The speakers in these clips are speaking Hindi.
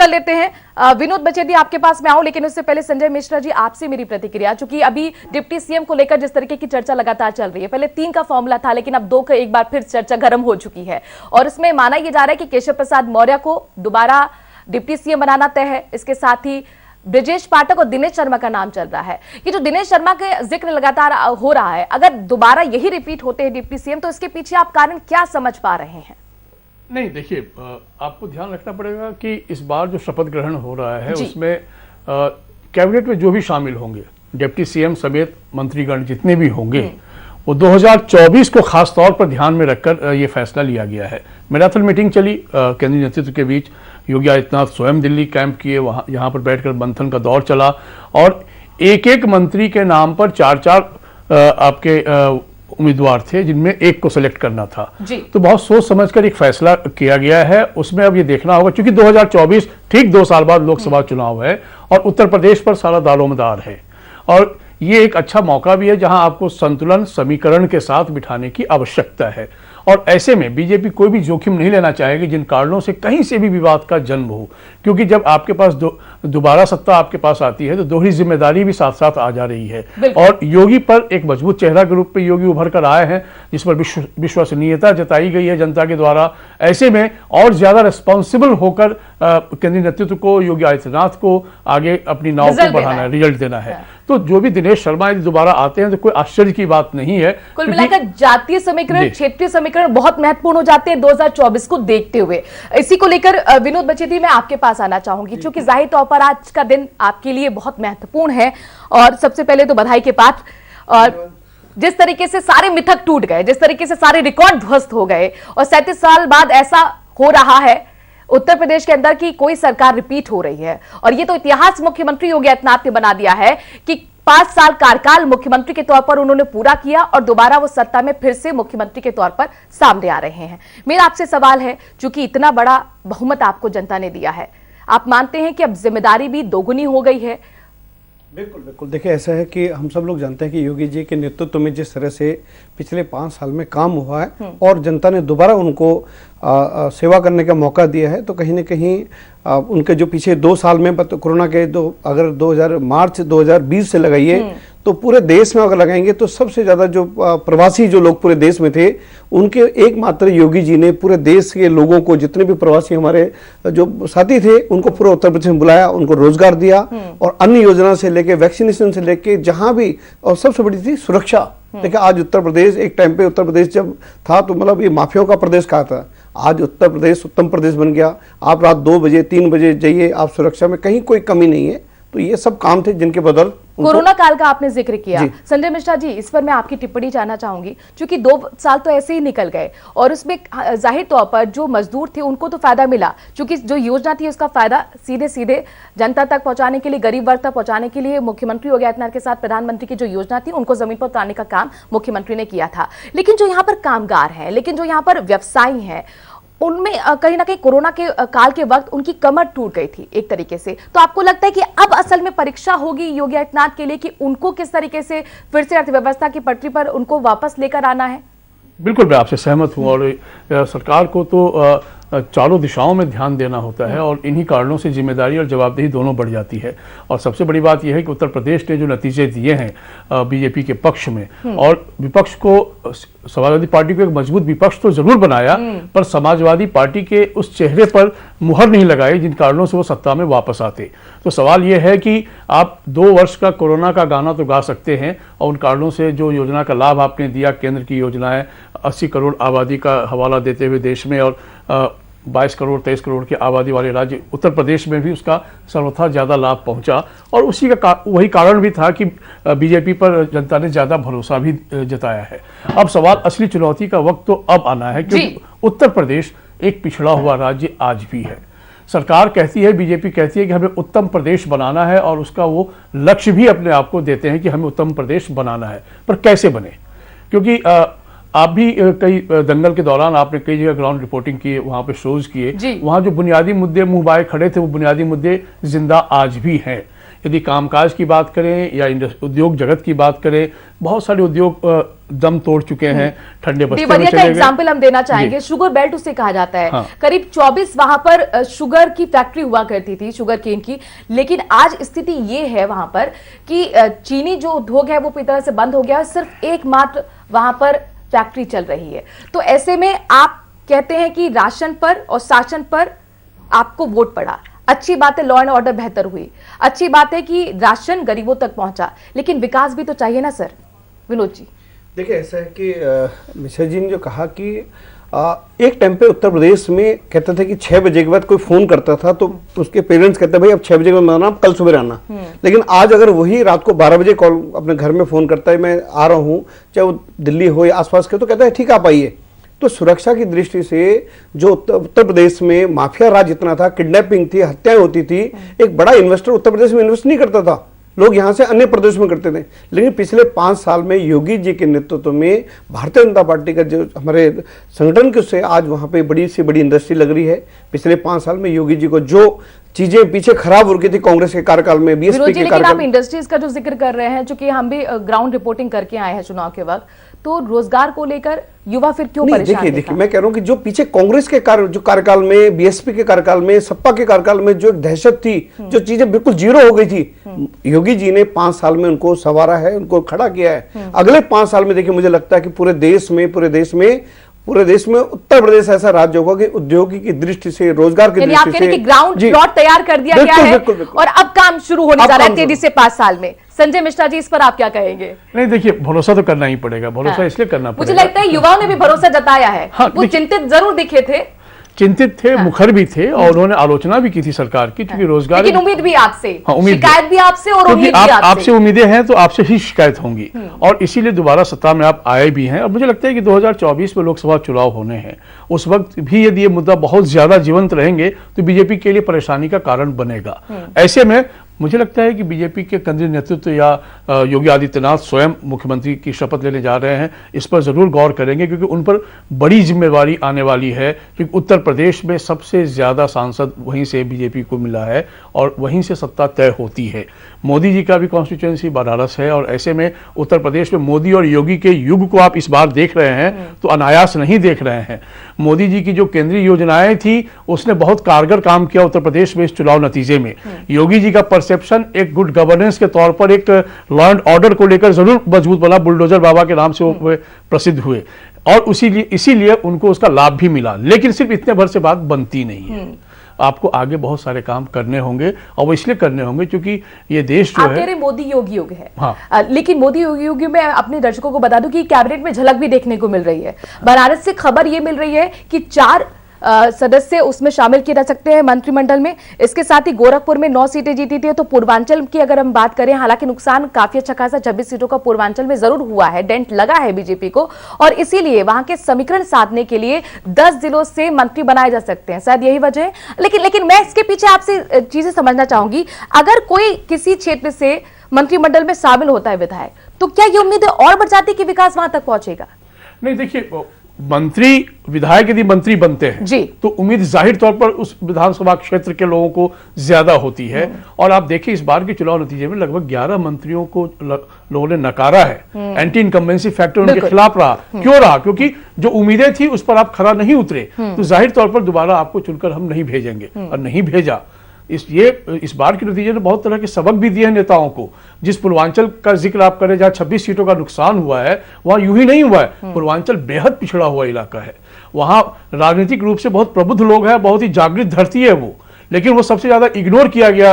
कर लेते हैं। विनोद बचेती आपके पास मैं आऊं, लेकिन उससे पहले संजय मिश्रा जी आपसे मेरी प्रतिक्रिया, चूंकि अभी डिप्टी सीएम को लेकर जिस तरीके की चर्चा लगातार चल रही है, पहले 3 का फॉर्मूला था लेकिन अब 2 का एक बार फिर चर्चा गर्म हो चुकी है और इसमें माना यह जा रहा है कि केशव प्रसाद मौर्य को दोबारा डिप्टी सीएम बनाना तय है। इसके साथ ही ब्रजेश पाठक और दिनेश शर्मा का नाम चल रहा है। ये जो दिनेश शर्मा के जिक्र लगातार हो रहा है, अगर दोबारा यही रिपीट होते हैं डिप्टी सीएम, तो इसके पीछे आप कारण क्या समझ पा रहे हैं? नहीं, देखिए, आपको ध्यान रखना पड़ेगा कि इस बार जो शपथ ग्रहण हो रहा है उसमें कैबिनेट में जो भी शामिल होंगे, डिप्टी सीएम समेत मंत्रीगण जितने भी होंगे, वो 2024 को खास तौर पर ध्यान में रखकर ये फैसला लिया गया है। मैराथन मीटिंग चली केंद्रीय नेतृत्व के बीच, योगी आदित्यनाथ स्वयं दिल्ली कैंप किए, वहां यहाँ पर बैठकर मंथन का दौर चला और एक एक मंत्री के नाम पर 4-4 आपके उम्मीदवार थे, जिनमें एक को सिलेक्ट करना था। तो बहुत सोच समझकर एक फैसला किया गया है। उसमें अब ये देखना होगा, क्योंकि 2024 ठीक 2 साल बाद लोकसभा चुनाव है और उत्तर प्रदेश पर सारा दारोमदार है और ये एक अच्छा मौका भी है जहां आपको संतुलन समीकरण के साथ बिठाने की आवश्यकता है। और ऐसे में बीजेपी कोई भी जोखिम नहीं लेना चाहेगी जिन कारणों से कहीं से भी विवाद का जन्म हो, क्योंकि जब आपके पास दोबारा सत्ता आपके पास आती है तो दोहरी जिम्मेदारी भी साथ साथ आ जा रही है। और योगी पर एक मजबूत चेहरा के रूप में योगी उभर कर आए हैं, जिस पर विश्वसनीयता जताई गई है जनता के द्वारा। ऐसे में और ज्यादा रिस्पॉन्सिबल होकर केंद्रीय नेतृत्व को, योगी आदित्यनाथ को आगे अपनी नाव को बढ़ाना है, रिजल्ट देना है। तो जो भी दिनेश शर्मा यदि दोबारा आते हैं तो कोई आश्चर्य की बात नहीं है। कुल मिलाकर जातीय समीकरण, क्षेत्रीय समीकरण बहुत महत्वपूर्ण हो जाते हैं 2024 को देखते हुए। इसी को लेकर विनोद बचेती, मैं आपके पास आना चाहूंगी, क्योंकि जाहिर तौर पर आज का दिन आपके लिए बहुत महत्वपूर्ण है और सबसे पहले तो बधाई के पात्र। और जिस तरीके से सारे मिथक टूट गए, जिस तरीके से सारे रिकॉर्ड ध्वस्त हो गए और 37 साल बाद ऐसा हो रहा है उत्तर प्रदेश के अंदर की कोई सरकार रिपीट हो रही है और ये तो इतिहास मुख्यमंत्री योगी आदित्यनाथ ने बना दिया है कि 5 साल कार्यकाल मुख्यमंत्री के तौर पर उन्होंने पूरा किया और दोबारा वो सत्ता में फिर से मुख्यमंत्री के तौर पर सामने आ रहे हैं। मेरा आपसे सवाल है, चूंकि इतना बड़ा बहुमत आपको जनता ने दिया है, आप मानते हैं कि अब जिम्मेदारी भी दोगुनी हो गई है? बिल्कुल बिल्कुल। देखिए, ऐसा है कि हम सब लोग जानते हैं कि योगी जी के नेतृत्व में जिस तरह से पिछले 5 साल में काम हुआ है और जनता ने दोबारा उनको सेवा करने का मौका दिया है, तो कहीं ना कहीं उनके जो पीछे 2 साल में कोरोना के अगर मार्च 2020 से लगाइए तो पूरे देश में अगर लगाएंगे तो सबसे ज्यादा जो प्रवासी जो लोग पूरे देश में थे, उनके एकमात्र योगी जी ने पूरे देश के लोगों को, जितने भी प्रवासी हमारे जो साथी थे, उनको पूरा उत्तर प्रदेश में बुलाया, उनको रोजगार दिया और अन्य योजना से लेके वैक्सीनेशन से लेके जहां भी, और सबसे बड़ी थी सुरक्षा। देखिए, आज उत्तर प्रदेश, एक टाइम पे उत्तर प्रदेश जब था तो मतलब ये माफियाओं का प्रदेश कहा था, आज उत्तर प्रदेश उत्तम प्रदेश बन गया। आप रात 2 बजे 3 बजे जाइए, आप सुरक्षा में कहीं कोई कमी नहीं है। तो ये सब काम थे जिनके बदल कोरोना काल का आपने जिक्र किया। संजय मिश्रा जी, इस पर मैं आपकी टिप्पणी जानना चाहूंगी, क्योंकि 2 साल तो ऐसे ही निकल गए और उसमें जाहिर तौर पर जो मजदूर थे उनको तो फायदा मिला, क्योंकि जो योजना थी उसका फायदा सीधे सीधे जनता तक पहुंचाने के लिए, गरीब वर्ग तक पहुंचाने के लिए मुख्यमंत्री योगी आदित्यनाथ के साथ प्रधानमंत्री की जो योजना थी उनको जमीन पर उतारने का काम मुख्यमंत्री ने किया था। लेकिन जो यहाँ पर कामगार है, लेकिन जो यहाँ पर व्यवसायी है, उनमें कहीं ना कहीं कोरोना के काल के वक्त उनकी कमर टूट गई थी एक तरीके से। तो आपको लगता है कि अब असल में परीक्षा होगी योगी आदित्यनाथ के लिए कि उनको किस तरीके से फिर से अर्थव्यवस्था की पटरी पर उनको वापस लेकर आना है? बिल्कुल, मैं आपसे सहमत हूं और सरकार को तो चारों दिशाओं में ध्यान देना होता है और इन्हीं कारणों से जिम्मेदारी और जवाबदेही दोनों बढ़ जाती है। और सबसे बड़ी बात यह है कि उत्तर प्रदेश ने जो नतीजे दिए हैं बीजेपी के पक्ष में, और विपक्ष को, समाजवादी पार्टी को एक मजबूत विपक्ष तो जरूर बनाया, पर समाजवादी पार्टी के उस चेहरे पर मुहर नहीं लगाई जिन कारणों से वो सत्ता में वापस आते। तो सवाल यह है कि आप 2 वर्ष का कोरोना का गाना तो गा सकते हैं और उन कारणों से जो योजना का लाभ आपने दिया, केंद्र की योजनाएं 80 करोड़ आबादी का हवाला देते हुए देश में और 22 करोड़ 23 करोड़ की आबादी वाले राज्य उत्तर प्रदेश में भी उसका सर्वथा ज़्यादा लाभ पहुंचा और उसी का वही कारण भी था कि बीजेपी पर जनता ने ज़्यादा भरोसा भी जताया है। अब सवाल, असली चुनौती का वक्त तो अब आना है, क्योंकि उत्तर प्रदेश एक पिछड़ा हुआ राज्य आज भी है। सरकार कहती है, बीजेपी कहती है कि हमें उत्तम प्रदेश बनाना है और उसका वो लक्ष्य भी अपने आप को देते हैं कि हमें उत्तम प्रदेश बनाना है, पर कैसे बने? क्योंकि आप भी कई दंगल के दौरान आपने कई जगह ग्राउंड रिपोर्टिंग की, वहां पे शोज किए, वहां जो बुनियादी मुद्दे मुंह बाए खड़े थे वो बुनियादी मुद्दे जिंदा आज भी हैं। यदि कामकाज की बात करें या उद्योग जगत की बात करें, बहुत सारे उद्योग दम तोड़ चुके हैं, ठंडे बस्ते में देवरिया का चले गए। एग्जाम्पल हम देना चाहेंगे, शुगर बेल्ट उसे कहा जाता है। हाँ। करीब 24 वहां पर शुगर की फैक्ट्री हुआ करती थी, शुगर केन की, लेकिन आज स्थिति ये है वहां पर कि चीनी जो उद्योग है वो पूरी तरह से बंद हो गया है, सिर्फ एकमात्र वहां पर फैक्ट्री चल रही है। तो ऐसे में आप कहते हैं कि राशन पर और शासन पर आपको वोट पड़ा, अच्छी बात है, लॉ एंड ऑर्डर बेहतर हुई, अच्छी बात है कि राशन गरीबों तक पहुंचा, लेकिन विकास भी तो चाहिए ना सर। विनोद जी, देखिए ऐसा है कि मिश्रा जी ने जो कहा कि एक टाइम पे उत्तर प्रदेश में कहते थे कि 6 बजे के बाद कोई फोन करता था तो उसके पेरेंट्स कहते भाई अब 6 बजे के बाद आना, कल सुबह आना। लेकिन आज अगर वही रात को 12 बजे कॉल अपने घर में फोन करता है मैं आ रहा हूँ, चाहे वो दिल्ली हो या आसपास के, तो कहता है ठीक आप आइए। तो सुरक्षा की दृष्टि से जो उत्तर प्रदेश में माफिया राज इतना था, किडनैपिंग थी, हत्याएं होती थी, एक बड़ा इन्वेस्टर उत्तर प्रदेश में इन्वेस्ट नहीं करता था, लोग यहां से अन्य प्रदेश में करते थे। लेकिन पिछले 5 साल में योगी जी के नेतृत्व में भारतीय जनता पार्टी का जो हमारे संगठन के उससे आज वहां पे बड़ी से बड़ी इंडस्ट्री लग रही है। पिछले 5 साल में योगी जी को जो चीजें पीछे खराब हो रही थी कांग्रेस के कार्यकाल में, बीएसपी के लेकिन आप इंडस्ट्रीज का जो जिक्र कर रहे हैं, चूंकि हम भी ग्राउंड रिपोर्टिंग करके आए हैं चुनाव के वक्त, तो रोजगार को लेकर युवा फिर क्यों परेशान? देखिए मैं कह रहा हूं कि जो पीछे कांग्रेस के जो कार्यकाल में, बीएसपी के कार्यकाल में, सपा के कार्यकाल में जो दहशत थी, जो चीजें बिल्कुल जीरो हो गई थी, योगी जी ने 5 साल में उनको संवारा है, उनको खड़ा किया है। अगले 5 साल में देखिए मुझे लगता है कि पूरे देश में उत्तर प्रदेश ऐसा राज्य होगा कि उद्योगिक की दृष्टि से, रोजगार की दृष्टि से ग्राउंड प्लॉट तैयार कर दिया गया है और अब काम शुरू होने जा रहा है तेजी से 5 साल में। संजय मिश्रा जी, इस पर आप क्या कहेंगे? नहीं देखिए, भरोसा तो करना ही पड़ेगा, भरोसा इसलिए करना पड़ेगा, मुझे लगता है युवाओं ने भी भरोसा जताया है। वो चिंतित जरूर दिखे थे, चिंतित थे, मुखर भी थे और उन्होंने आलोचना भी की थी सरकार की, क्योंकि रोजगार, लेकिन उम्मीद भी आपसे, उम्मीद शिकायत भी आपसे और उम्मीद भी आपसे उम्मीदें हैं तो आपसे ही शिकायत होंगी, और इसीलिए दोबारा सत्ता में आप आए भी हैं। और मुझे लगता है कि 2024 में लोकसभा चुनाव होने हैं, उस वक्त भी यदि ये मुद्दा बहुत ज्यादा जीवंत रहेंगे तो बीजेपी के लिए परेशानी का कारण बनेगा। ऐसे में मुझे लगता है कि बीजेपी के केंद्रीय नेतृत्व या योगी आदित्यनाथ स्वयं मुख्यमंत्री की शपथ लेने जा रहे हैं, इस पर जरूर गौर करेंगे, क्योंकि उन पर बड़ी जिम्मेवारी आने वाली है, क्योंकि उत्तर प्रदेश में सबसे ज्यादा सांसद वहीं से बीजेपी को मिला है और वहीं से सत्ता तय होती है। मोदी जी का भी कॉन्स्टिट्यूएंसी बनारस है, और ऐसे में उत्तर प्रदेश में मोदी और योगी के युग को आप इस बार देख रहे हैं तो अनायास नहीं देख रहे हैं। मोदी जी की जो केंद्रीय योजनाएं थी उसने बहुत कारगर काम किया उत्तर प्रदेश में इस चुनाव नतीजे में। योगी जी का परसेप्शन एक गुड गवर्नेंस के तौर पर, एक लॉ एंड ऑर्डर को लेकर जरूर मजबूत बना, बुलडोजर बाबा के नाम से वो प्रसिद्ध हुए, और इसीलिए उनको उसका लाभ भी मिला। लेकिन सिर्फ इतने भर से बात बनती नहीं है, आपको आगे बहुत सारे काम करने होंगे, और वो इसलिए करने होंगे क्योंकि ये देश जो है, मोदी योगी युग है। हाँ। लेकिन मोदी योगी युग में अपने दर्शकों को बता दूं कि कैबिनेट में झलक भी देखने को मिल रही है। बनारस से खबर ये मिल रही है कि 4 सदस्य उसमें शामिल किए जा सकते हैं मंत्रिमंडल में। इसके साथ ही गोरखपुर में 9 सीटें जीती थी। तो पूर्वांचल की अगर हम बात करें, हालांकि नुकसान काफी अच्छा खासा 26 सीटों का पूर्वांचल में जरूर हुआ है, डेंट लगा है बीजेपी को, और इसीलिए वहां के समीकरण साधने के लिए 10 जिलों से मंत्री बनाए जा सकते हैं, शायद यही वजह है। लेकिन मैं इसके पीछे आपसे चीजें समझना चाहूंगी। अगर कोई किसी क्षेत्र से मंत्रिमंडल में शामिल होता है विधायक, तो क्या ये उम्मीद और बढ़ जाती है कि विकास वहां तक पहुंचेगा? नहीं देखिए, मंत्री विधायक यदि मंत्री बनते हैं जी, तो उम्मीद जाहिर तौर पर उस विधानसभा क्षेत्र के लोगों को ज्यादा होती है। और आप देखिए इस बार के चुनाव नतीजे में लगभग 11 मंत्रियों को लोगों ने नकारा है। एंटी इनकम्बेंसी फैक्टर उनके खिलाफ रहा। क्यों रहा? क्योंकि जो उम्मीदें थी उस पर आप खरा नहीं उतरे, तो जाहिर तौर पर दोबारा आपको चुनकर हम नहीं भेजेंगे, और नहीं भेजा। इस बार के नतीजे ने बहुत तरह के सबक भी दिए हैं नेताओं को। जिस पूर्वांचल का जिक्र आप करें, जहां 26 सीटों का नुकसान हुआ है, वहां यूं ही नहीं हुआ है। पूर्वांचल बेहद पिछड़ा हुआ इलाका है, वहां राजनीतिक रूप से बहुत प्रबुद्ध लोग हैं, बहुत ही जागृत धरती है वो, लेकिन वो सबसे ज्यादा इग्नोर किया गया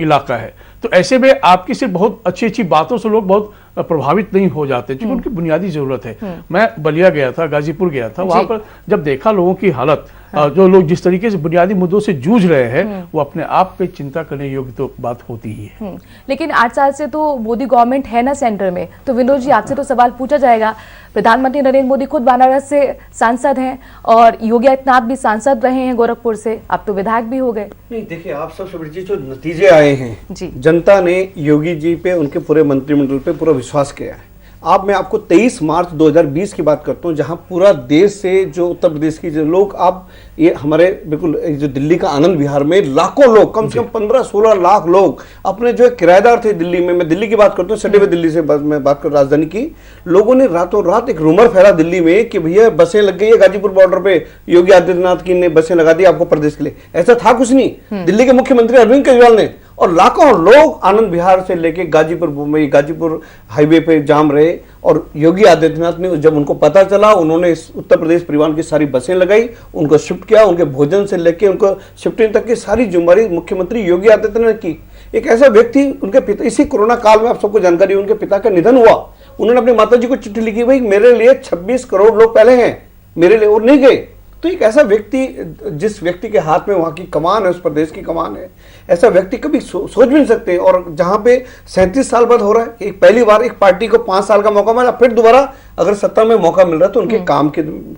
इलाका है। तो ऐसे में आपकी सिर्फ बहुत अच्छी अच्छी बातों से लोग बहुत प्रभावित नहीं हो जाते, क्योंकि उनकी बुनियादी जरूरत है। मैं बलिया गया था, गाजीपुर गया था, वहां पर जब देखा लोगों की हालत, जो लोग जिस तरीके से बुनियादी मुद्दों से जूझ रहे हैं, वो अपने आप पे चिंता करने योग्य तो बात होती ही है। लेकिन 8 साल से तो मोदी गवर्नमेंट है ना सेंटर में, तो विनोद जी आपसे तो सवाल पूछा जाएगा। प्रधानमंत्री नरेंद्र मोदी खुद बनारस से सांसद हैं, और योगी आदित्यनाथ भी सांसद रहे हैं गोरखपुर से, अब तो विधायक भी हो गए। नहीं देखिए, आप सबसे बड़ी चीज जो नतीजे आए हैं जी, जनता ने योगी जी पे, उनके पूरे मंत्रिमंडल पे पूरा विश्वास किया है। आप मैं आपको 23 मार्च 2020 की बात करता हूं, जहां पूरा देश से जो उत्तर प्रदेश की जो लोग, आप ये हमारे बिल्कुल जो दिल्ली का आनंद विहार में लाखों लोग, कम से कम 15-16 लाख लोग अपने जो किराएदार थे दिल्ली में, मैं दिल्ली की बात करता हूँ, सटे हुए दिल्ली से मैं बात कर राजधानी की, लोगों ने रातों रात एक रूमर फैला दिल्ली में कि भैया बसें लग गई है गाजीपुर बॉर्डर पे, योगी आदित्यनाथ की ने बसें लगा दी आपको प्रदेश के लिए। ऐसा था कुछ नहीं। दिल्ली के मुख्यमंत्री अरविंद केजरीवाल ने और लाखों लोग आनंद विहार से लेके गाजीपुर मुंबई गाजीपुर हाईवे पे जाम रहे, और योगी आदित्यनाथ ने जब उनको पता चला, उन्होंने इस उत्तर प्रदेश परिवहन की सारी बसें लगाई, उनको शिफ्ट किया, उनके भोजन से लेके उनको शिफ्टिंग तक की सारी जिम्मेदारी मुख्यमंत्री योगी आदित्यनाथ ने की। एक ऐसा व्यक्ति, उनके पिता, इसी कोरोना काल में आप सबको जानकारी, उनके पिता का निधन हुआ, उन्होंने अपनी माता जी को चिट्ठी लिखी, भाई मेरे लिए 26 करोड़ लोग पहले हैं, मेरे लिए, और नहीं गए। तो एक ऐसा व्यक्ति, जिस व्यक्ति के हाथ में वहां की कमान है, उस प्रदेश की कमान है, ऐसा व्यक्ति कभी सोच भी नहीं सकते। और जहां पे 37 साल बाद हो रहा है, एक पहली बार एक पार्टी को 5 साल का मौका मिला, फिर दोबारा अगर सत्ता में मौका मिल रहा है तो उनके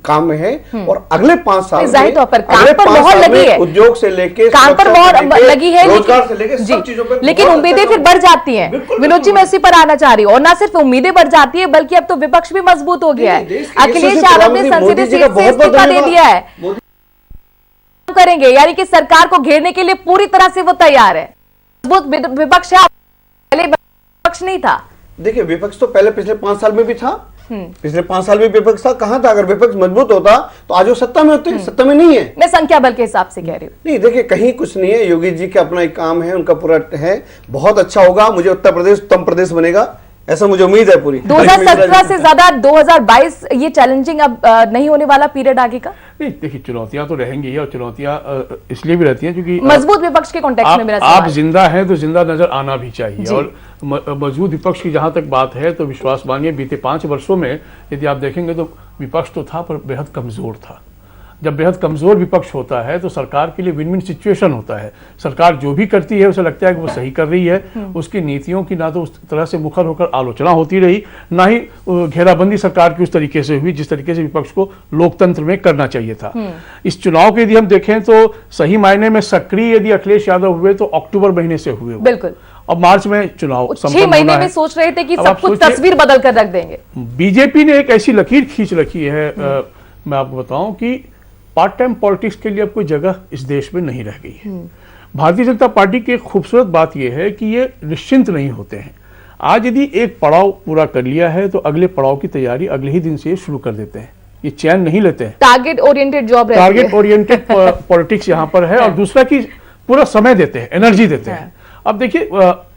काम में है। और अगले 5 साल जाहिर तौर पर काम पर मोहर लगी है, उद्योग से लेके काम पर मोहर लगी है, रोजगार से लेके सब चीजों पर, लेकिन उम्मीदें फिर बढ़ जाती हैं। विनोद जी, मैं इसी पर आना चाह रही हूँ, और ना सिर्फ उम्मीदें बढ़ जाती है बल्कि अब तो विपक्ष भी मजबूत हो गया है। अखिलेश यादव ने संसदीय सीट से इस्तीफा दे दिया है, करेंगे, यानी कि सरकार को घेरने के लिए पूरी तरह से वो तैयार है। मजबूत विपक्ष है, पहले विपक्ष नहीं था। देखिए, विपक्ष तो पहले पिछले 5 साल में भी था, पिछले 5 साल में विपक्ष था। कहां था? अगर विपक्ष मजबूत होता तो आज वो सत्ता में होते, सत्ता में नहीं है। मैं संख्या बल के हिसाब से कह रही हूँ। नहीं, देखिए, कहीं कुछ नहीं है। योगी जी का अपना एक काम है, उनका पूरा है, बहुत अच्छा होगा। मुझे उत्तर प्रदेश उत्तम प्रदेश बनेगा, ऐसा मुझे उम्मीद है पूरी। 2017 से ज्यादा 2022 ये चैलेंजिंग अब नहीं होने वाला पीरियड आगे का? नहीं, देखिए, चुनौतियां तो रहेंगी ही, और चुनौतियां इसलिए भी रहती हैं क्योंकि मजबूत विपक्ष के कॉन्टेक्स्ट में मेरा आप जिंदा हैं तो जिंदा नजर आना भी चाहिए। और मजबूत विपक्ष की जहां तक बात है तो विश्वास मानिए, बीते 5 वर्षों में यदि आप देखेंगे तो विपक्ष तो था पर बेहद कमजोर था। जब बेहद कमजोर विपक्ष होता है तो सरकार के लिए विन विन सिचुएशन होता है। सरकार जो भी करती है उसे लगता है कि वो सही कर रही है, उसकी नीतियों की ना तो उस तरह से मुखर होकर आलोचना होती रही, ना ही घेराबंदी सरकार की उस तरीके से हुई जिस तरीके से विपक्ष को लोकतंत्र में करना चाहिए था। इस चुनाव के यदि हम देखें तो सही मायने में सक्रिय यदि अखिलेश यादव हुए तो अक्टूबर महीने से हुए। बिल्कुल। अब मार्च में चुनाव 6 महीने में सोच रहे थे कि सब कुछ तस्वीर बदल कर रख देंगे। बीजेपी ने एक ऐसी लकीर खींच रखी है, मैं आपको बताऊं कि पार्ट टाइम पॉलिटिक्स के लिए अब कोई जगह इस देश में नहीं रह गई है। भारतीय जनता पार्टी की एक खूबसूरत बात यह है कि ये निश्चिंत नहीं होते हैं। आज यदि एक पड़ाव पूरा कर लिया है तो अगले पड़ाव की तैयारी अगले ही दिन से ये शुरू कर देते हैं। ये चैन नहीं लेते हैं। टारगेट ओरिएंटेड जॉब रहती है, टारगेट ओरिएंटेड पॉलिटिक्स यहाँ पर है। और दूसरा कि पूरा समय देते हैं, एनर्जी देते हैं। अब देखिए,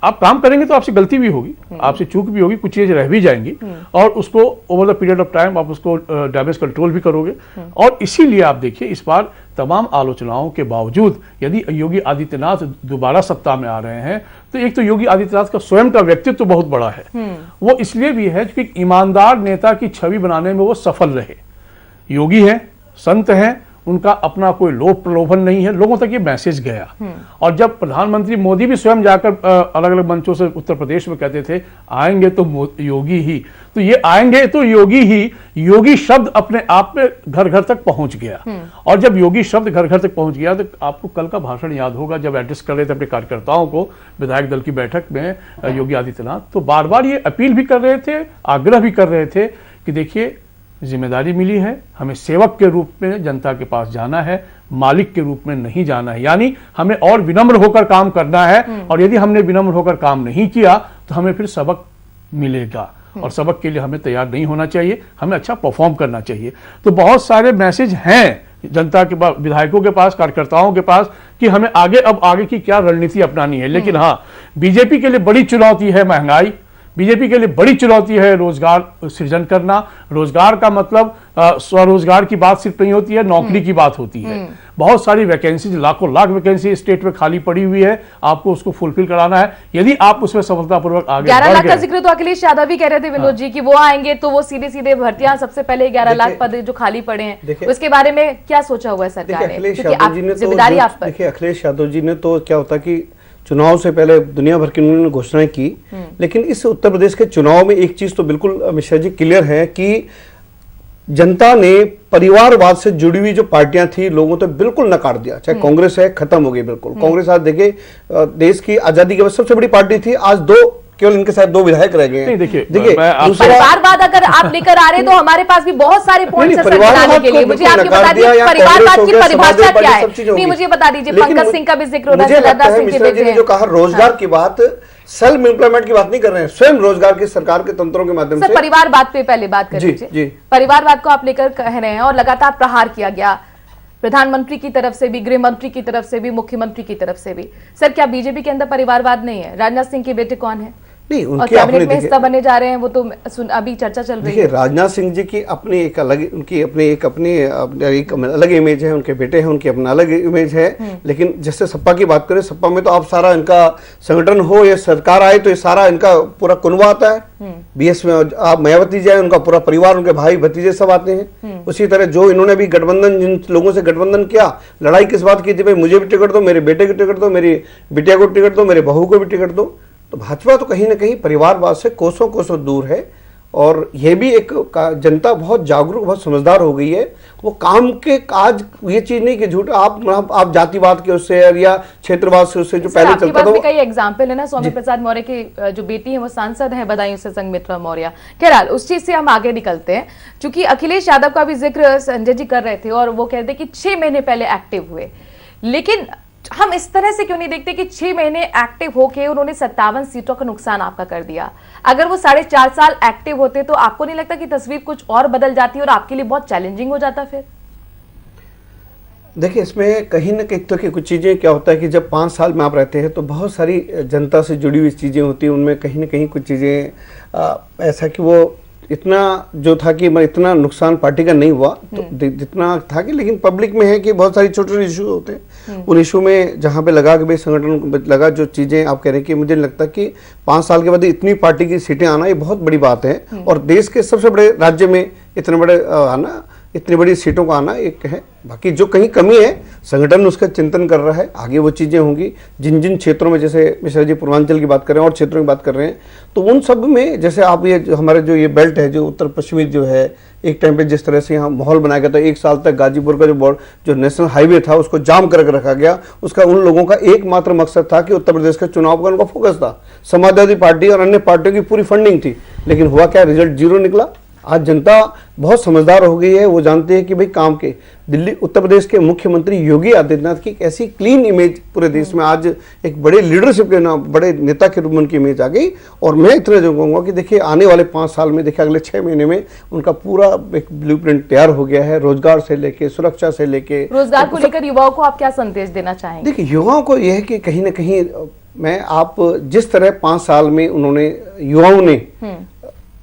आप काम करेंगे तो आपसे गलती भी होगी, आपसे चूक भी होगी, कुछ चीजें रह भी जाएंगी, और उसको over the period of time आप उसको डैमेज कंट्रोल भी करोगे। और इसीलिए आप देखिए, इस बार तमाम आलोचनाओं के बावजूद यदि योगी आदित्यनाथ दोबारा सत्ता में आ रहे हैं तो एक तो योगी आदित्यनाथ का स्वयं का व्यक्तित्व बहुत बड़ा है। वो इसलिए भी है क्योंकि ईमानदार नेता की छवि बनाने में वो सफल रहे। योगी है, संत हैं, उनका अपना कोई लोभ प्रलोभन नहीं है, लोगों तक ये मैसेज गया। और जब प्रधानमंत्री मोदी भी स्वयं जाकर अलग अलग मंचों से उत्तर प्रदेश में कहते थे आएंगे तो योगी ही, तो ये आएंगे तो योगी ही, योगी शब्द अपने आप में घर घर तक पहुंच गया। और जब योगी शब्द घर घर तक पहुंच गया तो आपको कल का भाषण याद होगा, जब एड्रेस कर रहे थे अपने कार्यकर्ताओं को विधायक दल की बैठक में योगी आदित्यनाथ, तो बार बार ये अपील भी कर रहे थे, आग्रह भी कर रहे थे कि देखिए, जिम्मेदारी मिली है, हमें सेवक के रूप में जनता के पास जाना है, मालिक के रूप में नहीं जाना है। यानी हमें और विनम्र होकर काम करना है, और यदि हमने विनम्र होकर काम नहीं किया तो हमें फिर सबक मिलेगा, और सबक के लिए हमें तैयार नहीं होना चाहिए, हमें अच्छा परफॉर्म करना चाहिए। तो बहुत सारे मैसेज हैं जनता के पास, विधायकों के पास, कार्यकर्ताओं के पास, कि हमें आगे की क्या रणनीति अपनानी है। लेकिन हाँ, बीजेपी के लिए बड़ी चुनौती है महंगाई, बीजेपी के लिए बड़ी चुनौती है रोजगार सृजन करना। रोजगार का मतलब स्वरोजगार की बात सिर्फ नहीं होती है, नौकरी की बात होती है। बहुत सारी वैकेंसी, लाखों लाख वैकेंसी स्टेट में खाली पड़ी हुई है, आपको उसको फुलफिल कराना है। यदि आप उसमें सफलतापूर्वक आगे 11 लाख का जिक्र तो अखिलेश यादव भी कह रहे थे विनोद जी, कि वो आएंगे तो वो सीधे सीधे भर्तियां, सबसे पहले 11 लाख पद जो खाली पड़े हैं, उसके बारे में क्या सोचा हुआ है सरकार ने? जिम्मेदारी आप पर। देखिए, अखिलेश यादव जी ने तो क्या होता कि चुनाव से पहले दुनिया भर की उन्होंने घोषणाएं की, लेकिन इस उत्तर प्रदेश के चुनाव में एक चीज तो बिल्कुल मिश्रा जी क्लियर है कि जनता ने परिवारवाद से जुड़ी हुई जो पार्टियां थी, लोगों तो बिल्कुल नकार दिया। चाहे कांग्रेस है, खत्म हो गई बिल्कुल। कांग्रेस आज देखिए, देश की आजादी के बाद सबसे बड़ी पार्टी थी, आज 2 केवल इनके साथ 2 विधायक रह गए हैं। नहीं, देखिए, देखिए मैं आप- दूसरा- परिवारवाद अगर आप लेकर आ रहे हैं तो हमारे पास भी बहुत सारे पॉइंट्स नहीं, हैं सर गिनाने के लिए। परिवारवाद मुझे को आपकी नकार बता दिया दीजिए या परिवारवाद कांग्रेस की हो गया, परिभाषा समाजवादी क्या पार्टी, है। सब चीजें नहीं, होगी। मुझे बता दीजिए, लेकिन पंकज सिंह का भी जिक्र हो रहा है, मुझे लगता लता है सिंह के मिश्रा जी ने बेटे जो हैं। कहा रोजगार की बात, सेल्फ एम्प्लॉयमेंट की बात नहीं कर रहे हैं, स्वयं रोजगार की सरकार के तंत्रों के माध्यम सर से। परिवारवाद पे पहले बात कर जी, लीजिए। जी। परिवारवाद को आप लेकर कह रहे हैं और लगातार प्रहार किया गया प्रधानमंत्री की तरफ से भी, गृह मंत्री की तरफ से भी, मुख्यमंत्री की तरफ से भी। सर क्या बीजेपी के अंदर परिवारवाद नहीं है? राजनाथ सिंह के बेटे कौन है नहीं, और उनके अपने कैबिनेट में देखिए, हिस्सा बने जा रहे हैं, वो तो अभी चर्चा चल रही देखिए है। राजनाथ सिंह जी की अपनी एक अलग, उनकी अपनी एक अलग इमेज है, उनके बेटे हैं, उनकी अपना अलग इमेज है। लेकिन जैसे सपा की बात करें, सपा में तो आप सारा इनका संगठन हो या सरकार आए तो ये सारा इनका पूरा कुनबा आता है। बीएस में आप मायावती जाए, उनका पूरा परिवार, उनके भाई भतीजे सब आते हैं। उसी तरह जो इन्होंने भी गठबंधन, जिन लोगों से गठबंधन किया, लड़ाई किस बात की थी, भाई मुझे भी टिकट दो, मेरे बेटे को टिकट दो, मेरी बिटिया को टिकट दो, मेरे बहू को भी टिकट दो। तो भाजपा तो कहीं ना कहीं परिवारवाद से कोसों कोसों दूर है। और यह भी एक जनता बहुत जागरूक, बहुत समझदार हो गई है। वो काम के काज, ये चीज नहीं कि झूठ आप जातिवाद के उससे या क्षेत्रवाद से उससे जो पहले चलता था। कई एग्जाम्पल है ना, सौम्य प्रसाद मौर्य की जो बेटी है वो सांसद है बदायूं से, संघमित्रा मौर्य। खैर उस चीज से हम आगे निकलते हैं, क्योंकि अखिलेश यादव का भी जिक्र संजय जी कर रहे थे और वो कहते कि 6 महीने पहले एक्टिव हुए। लेकिन हम इस तरह से क्यों नहीं देखते कि 6 महीने एक्टिव होके उन्होंने 57 सीटों का नुकसान आपका कर दिया। अगर वो 4.5 साल एक्टिव होते तो आपको नहीं लगता कि तस्वीर कुछ और बदल जाती और आपके लिए बहुत चैलेंजिंग हो जाता? फिर देखिए इसमें कहीं ना कहीं तो कि कुछ चीज़ें क्या होता है कि जब 5 साल में आप रहते हैं तो बहुत सारी जनता से जुड़ी हुई चीज़ें होती हैं। उनमें कहीं ना कहीं कुछ चीज़ें ऐसा कि वो इतना जो था कि इतना नुकसान पार्टी का नहीं हुआ तो जितना था कि, लेकिन पब्लिक में है कि बहुत सारी छोटे छोटे इशू होते हैं। उन इशू में जहाँ पे लगा कि भाई संगठन लगा, जो चीज़ें आप कह रहे हैं कि मुझे लगता है कि 5 साल के बाद इतनी पार्टी की सीटें आना ये बहुत बड़ी बात है। और देश के सबसे बड़े राज्य में इतने बड़े आना, इतनी बड़ी सीटों का आना एक है। बाकी जो कहीं कमी है संगठन उसका चिंतन कर रहा है, आगे वो चीज़ें होंगी। जिन जिन क्षेत्रों में, जैसे मिश्रा जी पूर्वांचल की बात कर रहे हैं और क्षेत्रों की बात कर रहे हैं, तो उन सब में जैसे आप ये हमारे जो ये बेल्ट है, जो उत्तर पश्चिमी जो है, एक टाइम पे जिस तरह से यहाँ माहौल बनाया गया था, 1 साल तक गाजीपुर का जो नेशनल हाईवे था उसको जाम करके रखा गया। उसका उन लोगों का एकमात्र मकसद था कि उत्तर प्रदेश के चुनाव का उनका फोकस था। समाजवादी पार्टी और अन्य पार्टियों की पूरी फंडिंग थी, लेकिन हुआ क्या, रिजल्ट 0 निकला। आज जनता बहुत समझदार हो गई है, वो जानते हैं कि भाई काम के दिल्ली उत्तर प्रदेश के मुख्यमंत्री योगी आदित्यनाथ की एक ऐसी क्लीन इमेज पूरे देश में आज एक बड़े लीडरशिप के नाम, बड़े नेता के रूप में उनकी इमेज आ गई। और मैं इतना जो कहूँगा कि देखिए आने वाले 5 साल में, देखिए अगले 6 महीने में उनका पूरा एक ब्लूप्रिंट तैयार हो गया है, रोजगार से लेके, सुरक्षा से लेके। रोजगार को लेकर युवाओं को आप क्या संदेश देना चाहेंगे? देखिए युवाओं को यह है कि कहीं ना कहीं मैं आप जिस तरह 5 साल में उन्होंने युवाओं ने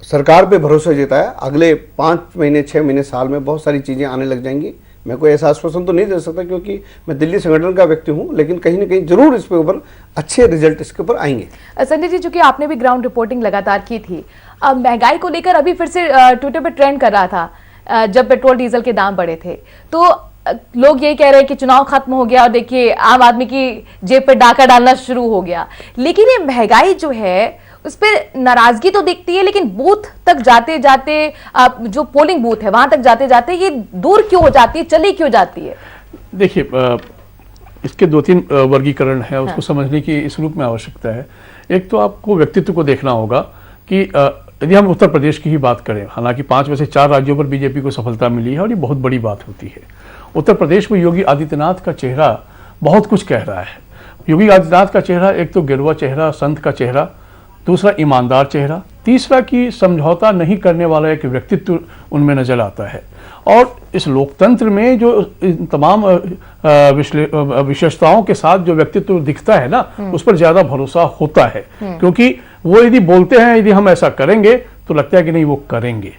सरकार पे भरोसा जताया, अगले 5 महीने 6 महीने साल में बहुत सारी चीजें आने लग जाएंगी। मैं कोई ऐसा आश्वासन तो नहीं दे सकता क्योंकि मैं दिल्ली संगठन का व्यक्ति हूं, लेकिन कहीं ना कहीं जरूर इस पे ऊपर अच्छे रिजल्ट इसके ऊपर आएंगे। संजय जी, चूंकि आपने भी ग्राउंड रिपोर्टिंग लगातार की थी, महंगाई को लेकर अभी फिर से ट्विटर पे ट्रेंड कर रहा था जब पेट्रोल डीजल के दाम बढ़े थे, तो लोग यही कह रहे हैं कि चुनाव खत्म हो गया और देखिए आम आदमी की जेब पे डाका डालना शुरू हो गया। लेकिन ये महंगाई जो है उस पर नाराजगी तो दिखती है, लेकिन बूथ तक जाते जाते, जो पोलिंग बूथ है वहां तक जाते जाते ये दूर क्यों हो जाती है, चली क्यों जाती है? देखिए इसके 2-3 वर्गीकरण है, उसको समझने की इस रूप में आवश्यकता है। एक तो आपको व्यक्तित्व को देखना होगा कि यदि हम उत्तर प्रदेश की ही बात करें, हालांकि 5 में से 4 राज्यों पर बीजेपी को सफलता मिली है और ये बहुत बड़ी बात होती है। उत्तर प्रदेश में योगी आदित्यनाथ का चेहरा बहुत कुछ कह रहा है। योगी आदित्यनाथ का चेहरा एक तो गिरवा चेहरा, संत का चेहरा, दूसरा ईमानदार चेहरा, तीसरा कि समझौता नहीं करने वाला एक व्यक्तित्व उनमें नजर आता है। और इस लोकतंत्र में जो तमाम विशेषताओं के साथ जो व्यक्तित्व दिखता है ना, उस पर ज्यादा भरोसा होता है, क्योंकि वो यदि बोलते हैं यदि हम ऐसा करेंगे तो लगता है कि नहीं वो करेंगे।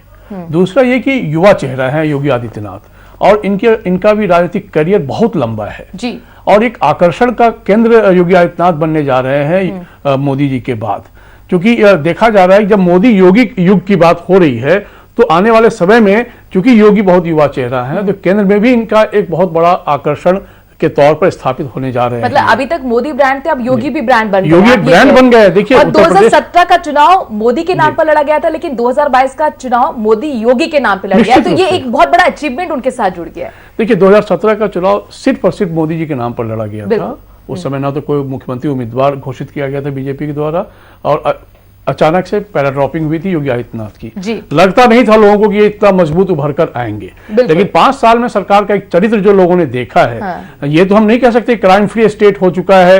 दूसरा ये कि युवा चेहरा है योगी आदित्यनाथ, और इनका भी राजनीतिक करियर बहुत लंबा है जी। और एक आकर्षण का केंद्र योगी आदित्यनाथ बनने जा रहे हैं मोदी जी के बाद, क्योंकि देखा जा रहा है कि जब मोदी योगी युग की बात हो रही है तो आने वाले समय में चूंकि योगी बहुत युवा चेहरा है तो केंद्र में भी इनका एक बहुत बड़ा आकर्षण के तौर पर स्थापित होने जा रहे हैं। मतलब अभी तक मोदी ब्रांड थे, अब योगी भी ब्रांड बन गए। योगी एक ब्रांड बन गए। देखिए और 2017 का चुनाव मोदी के नाम पर लड़ा गया था, लेकिन 2022 का चुनाव मोदी योगी के नाम पर लड़ा गया, तो ये एक बहुत बड़ा अचीवमेंट उनके साथ जुड़ गया है। देखिए 2017 का चुनाव सिर्फ और सिर्फ मोदी जी के नाम पर लड़ा गया था। उस समय ना तो कोई मुख्यमंत्री उम्मीदवार घोषित किया गया था बीजेपी के द्वारा, और अचानक से पैराड्रॉपिंग हुई थी योगी आदित्यनाथ की। जी। लगता नहीं था लोगों को कि ये इतना मजबूत उभर कर आएंगे, लेकिन 5 साल में सरकार का एक चरित्र जो लोगों ने देखा है, हाँ। ये तो हम नहीं कह सकते क्राइम फ्री स्टेट हो चुका है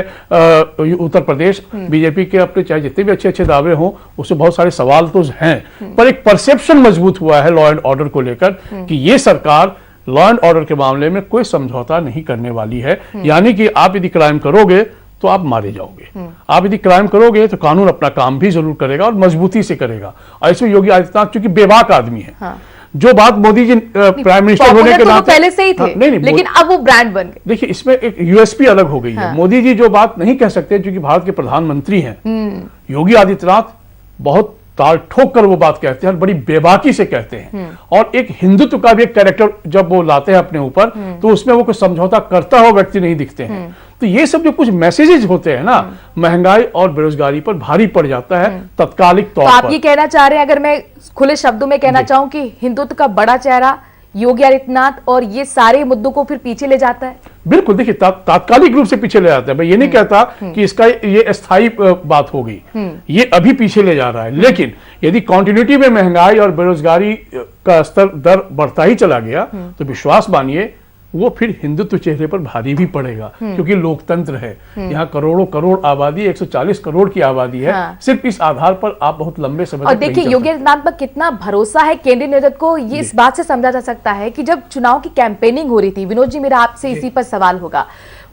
उत्तर प्रदेश। बीजेपी के अपने चाहे जितने भी अच्छे अच्छे दावे हों, उससे बहुत सारे सवाल तो हैं, पर एक परसेप्शन मजबूत हुआ है लॉ एंड ऑर्डर को लेकर कि ये सरकार लॉ एंड ऑर्डर के मामले में कोई समझौता नहीं करने वाली है। यानी कि आप यदि क्राइम करोगे तो आप मारे जाओगे, आप यदि क्राइम करोगे तो कानून अपना काम भी जरूर करेगा और मजबूती से करेगा। और इसमें योगी आदित्यनाथ चूंकि बेबाक आदमी है, हाँ। जो बात मोदी जी प्राइम मिनिस्टर होने के नाते पहले से ही थे, नहीं, लेकिन अब वो ब्रांड बन गए। देखिए इसमें एक यूएसपी अलग हो गई है। मोदी जी जो बात नहीं कह सकते क्योंकि भारत के प्रधानमंत्री हैं, योगी आदित्यनाथ बहुत ताल ठोक कर वो बात कहते हैं, बड़ी बेबाकी से कहते हैं। और एक हिंदुत्व का भी एक कैरेक्टर जब वो लाते हैं अपने ऊपर, तो उसमें वो कोई समझौता करता हुआ व्यक्ति नहीं दिखते हैं। तो ये सब जो कुछ मैसेजेस होते हैं ना, महंगाई और बेरोजगारी पर भारी पड़ जाता है तत्कालिक तौर पर। आप ये कहना चाह रहे हैं, अगर मैं खुले शब्दों में कहना चाहूं, कि हिंदुत्व का बड़ा चेहरा योगी आदित्यनाथ और ये सारे मुद्दों को फिर पीछे ले जाता है? बिल्कुल, देखिए तात्कालिक रूप से पीछे ले जाता है। मैं ये नहीं कहता कि इसका ये अस्थायी बात हो गई, ये अभी पीछे ले जा रहा है। लेकिन यदि कंटिन्यूटी में महंगाई और बेरोजगारी का स्तर दर बढ़ता ही चला गया, तो विश्वास मानिए वो फिर हिंदुत्व चेहरे पर भारी भी पड़ेगा, क्योंकि लोकतंत्र है। यहाँ करोड़ों करोड़ आबादी, 140 करोड़ की आबादी है। हाँ। सिर्फ इस आधार पर आप बहुत लंबे समय और देखिए योगी आदित्यनाथ पर कितना भरोसा है केंद्रीय नेतृत्व को, ये इस बात से समझा जा सकता है कि जब चुनाव की कैंपेनिंग हो रही थी, विनोद जी मेरा आपसे इसी पर सवाल होगा,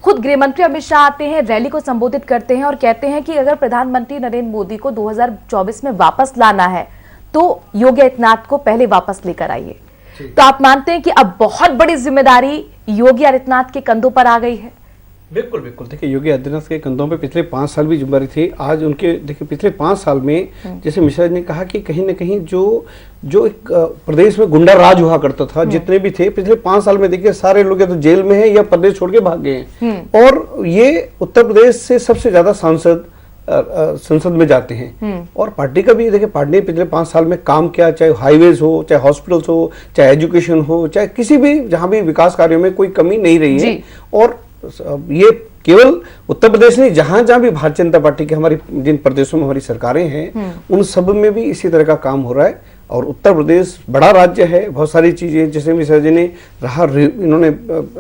खुद गृह मंत्री अमित शाह आते हैं, रैली को संबोधित करते हैं और कहते हैं कि अगर प्रधानमंत्री नरेंद्र मोदी को 2024 में वापस लाना है तो योगी आदित्यनाथ को पहले वापस लेकर आइए। तो आप मानते हैं कि अब बहुत बड़ी जिम्मेदारी योगी आदित्यनाथ के कंधों पर आ गई है? बिल्कुल बिल्कुल, देखिए योगी आदित्यनाथ के कंधों पे पिछले 5 साल भी जिम्मेदारी थी। आज उनके देखिए पिछले 5 साल में, जैसे मिश्रा जी ने कहा कि कहीं ना कहीं जो एक प्रदेश में गुंडा राज हुआ करता था, जितने भी थे पिछले 5 साल में देखिए सारे लोग या तो जेल में हैं या प्रदेश छोड़ के भाग गए हैं। और ये उत्तर प्रदेश से सबसे ज्यादा सांसद संसद में जाते हैं। और पार्टी का भी देखिए, पार्टी ने पिछले 5 साल में काम किया, चाहे हाईवेज हो, चाहे हॉस्पिटल्स हो, चाहे एजुकेशन हो, चाहे किसी भी जहां भी विकास कार्यों में कोई कमी नहीं रही है। और ये केवल उत्तर प्रदेश नहीं, जहां जहां भी भारतीय जनता पार्टी के हमारी जिन प्रदेशों में हमारी सरकारें हैं, उन सब में भी इसी तरह का काम हो रहा है। और उत्तर प्रदेश बड़ा राज्य है, बहुत सारी चीजें, जैसे मिश्रा जी ने इन्होंने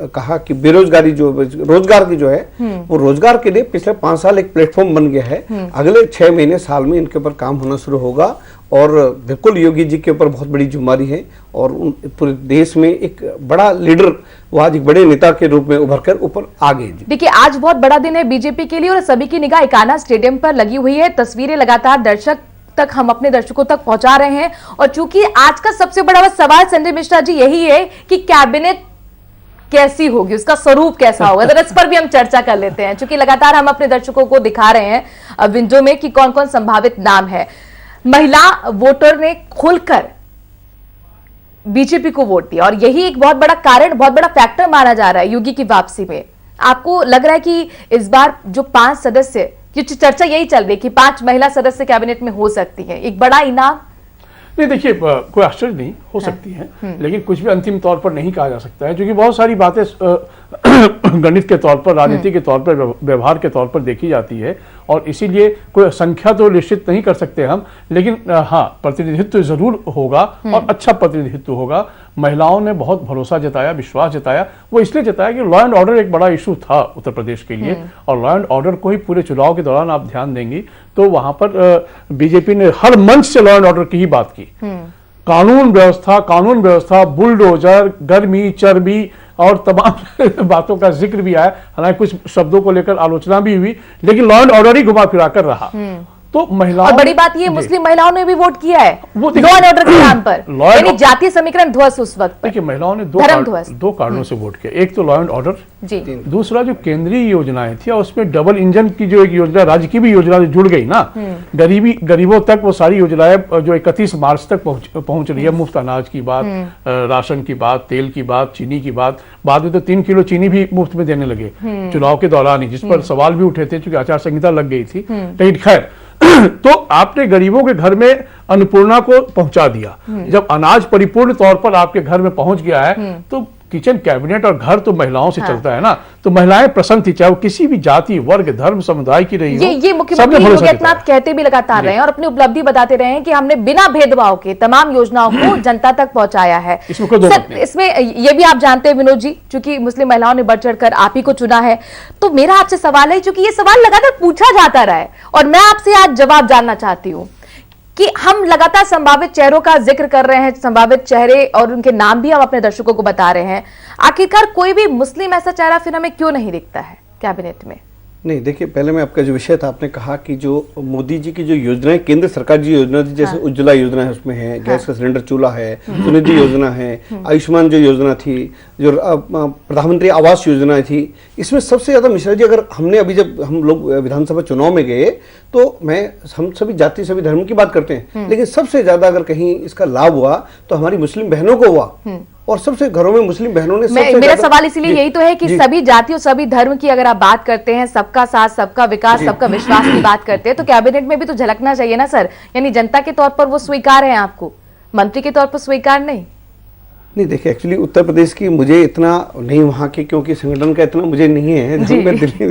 कहा कि बेरोजगारी जो रोजगार की जो है, वो रोजगार के लिए पिछले 5 साल एक प्लेटफॉर्म बन गया है। अगले 6 महीने साल में इनके ऊपर काम होना शुरू होगा। और बिल्कुल योगी जी के ऊपर बहुत बड़ी जिम्मेदारी है और पूरे देश में एक बड़ा लीडर, वो आज एक बड़े नेता के रूप में उभर कर ऊपर आ गए। देखिए आज बहुत बड़ा दिन है बीजेपी के लिए और सभी की निगाह इकाना स्टेडियम पर लगी हुई है। तस्वीरें लगातार दर्शक तक, हम अपने दर्शकों तक पहुंचा रहे हैं। और चूंकि आज का सबसे बड़ा सवाल संजय मिश्रा जी यही है कि कैबिनेट कैसी होगी, उसका स्वरूप कैसा होगा, तो इस पर भी हम चर्चा कर लेते हैं। चूंकि लगातार हम अपने दर्शकों को दिखा रहे हैं विंडो में कि कौन कौन संभावित नाम है। महिला वोटर ने खुलकर बीजेपी को वोट दिया और यही एक बहुत बड़ा कारण, बहुत बड़ा फैक्टर माना जा रहा है योगी की वापसी में। आपको लग रहा है कि इस बार जो 5 सदस्य, क्योंकि चर्चा यही चल रही है कि 5 महिला सदस्य कैबिनेट में हो सकती है, एक बड़ा इनाम? नहीं देखिए, कोई आश्चर्य नहीं हो सकती है, लेकिन कुछ भी अंतिम तौर पर नहीं कहा जा सकता है, क्योंकि बहुत सारी बातें गणित के तौर पर, राजनीति के तौर पर, व्यवहार के तौर पर देखी जाती है और इसीलिए कोई संख्या तो निश्चित नहीं कर सकते हम, लेकिन हाँ प्रतिनिधित्व जरूर होगा और अच्छा प्रतिनिधित्व होगा। महिलाओं ने बहुत भरोसा जताया, विश्वास जताया। वो इसलिए जताया कि लॉ एंड ऑर्डर एक बड़ा इशू था उत्तर प्रदेश के लिए और लॉ एंड ऑर्डर को ही पूरे चुनाव के दौरान आप ध्यान देंगी तो वहां पर बीजेपी ने हर मंच से लॉ एंड ऑर्डर की ही बात की। कानून व्यवस्था, बुलडोजर, गर्मी, चर्बी और तमाम बातों का जिक्र भी आया। हालांकि कुछ शब्दों को लेकर आलोचना भी हुई, लेकिन लॉ एंड ऑर्डर ही घुमा फिरा कर रहा। तो महिलाओं, और बड़ी बात ये मुस्लिम महिलाओं ने भी वोट किया है लॉ एंड ऑर्डर के नाम पर, यानी जातीय समीकरण ध्वस्त उस वक्त। देखिए महिलाओं ने दो कारणों से वोट किया। एक तो लॉ एंड ऑर्डर जी, दूसरा जो केंद्रीय योजनाएं थी और उसमें डबल इंजन की जो एक योजना, राज्य की भी योजना जो जुड़ गई ना, गरीबों तक वो सारी योजनाएं जो 31 मार्च तक पहुंच रही है। मुफ्त अनाज की बात, राशन की बात, तेल की बात, चीनी की बात, बाद में तो 3 किलो चीनी भी मुफ्त में देने लगे चुनाव के दौरान ही, जिस पर सवाल भी उठे थे क्योंकि आचार संहिता लग गई थी। लेकिन खैर तो आपने गरीबों के घर में अन्नपूर्णा को पहुंचा दिया। जब अनाज परिपूर्ण तौर पर आपके घर में पहुंच गया है तो किचन कैबिनेट और घर तो महिलाओं से हाँ। चलता है ना, तो महिलाएं प्रसन्न थी, चाहे वो किसी भी जाति, वर्ग, धर्म, समुदाय की रही हो। ये मुख्यमंत्री योगी आदित्यनाथ कहते भी लगातार रहे हैं और अपनी उपलब्धि बताते रहे हैं कि हमने बिना भेदभाव के तमाम योजनाओं को जनता तक पहुंचाया है। इसमें कोई दो मत नहीं। इसमें ये भी आप जानते हैं विनोद जी, चूंकि मुस्लिम महिलाओं ने बढ़ चढ़कर आप ही को चुना है, तो मेरा आपसे सवाल है, चूंकि ये सवाल लगातार पूछा जाता रहा है और मैं आपसे आज जवाब जानना चाहती हूँ कि हम लगातार संभावित चेहरों का जिक्र कर रहे हैं, संभावित चेहरे और उनके नाम भी हम अपने दर्शकों को बता रहे हैं। आखिरकार कोई भी मुस्लिम ऐसा चेहरा फिर हमें क्यों नहीं दिखता है कैबिनेट में? नहीं, देखिए, पहले मैं आपका जो विषय था, आपने कहा कि जो मोदी जी की जो योजनाएं, केंद्र सरकार की योजना थी, जैसे उज्ज्वला योजना है, उसमें है गैस का सिलेंडर चूल्हा है, सुनिधि योजना है, आयुष्मान जो योजना थी, जो प्रधानमंत्री आवास योजना थी, इसमें सबसे ज्यादा मिश्रा जी, अगर हमने अभी जब हम लोग विधानसभा चुनाव में गए तो हम सभी जाति, सभी धर्म की बात करते हैं, लेकिन सबसे ज्यादा अगर कहीं इसका लाभ हुआ तो हमारी मुस्लिम बहनों को हुआ, और सबसे घरों में मुस्लिम बहनों ने मेरा सवाल इसलिए यही तो है कि सभी जाति और सभी धर्म की अगर आप बात करते हैं, सबका साथ, सबका विकास, सबका विश्वास की बात करते हैं, तो कैबिनेट में भी तो झलकना चाहिए ना सर। यानी जनता के तौर पर वो स्वीकार है आपको, मंत्री के तौर पर स्वीकार नहीं। नहीं, देखिए, एक्चुअली उत्तर प्रदेश की मुझे इतना नहीं, वहाँ की क्योंकि संगठन का इतना मुझे नहीं है, जी। मैं दिल्ली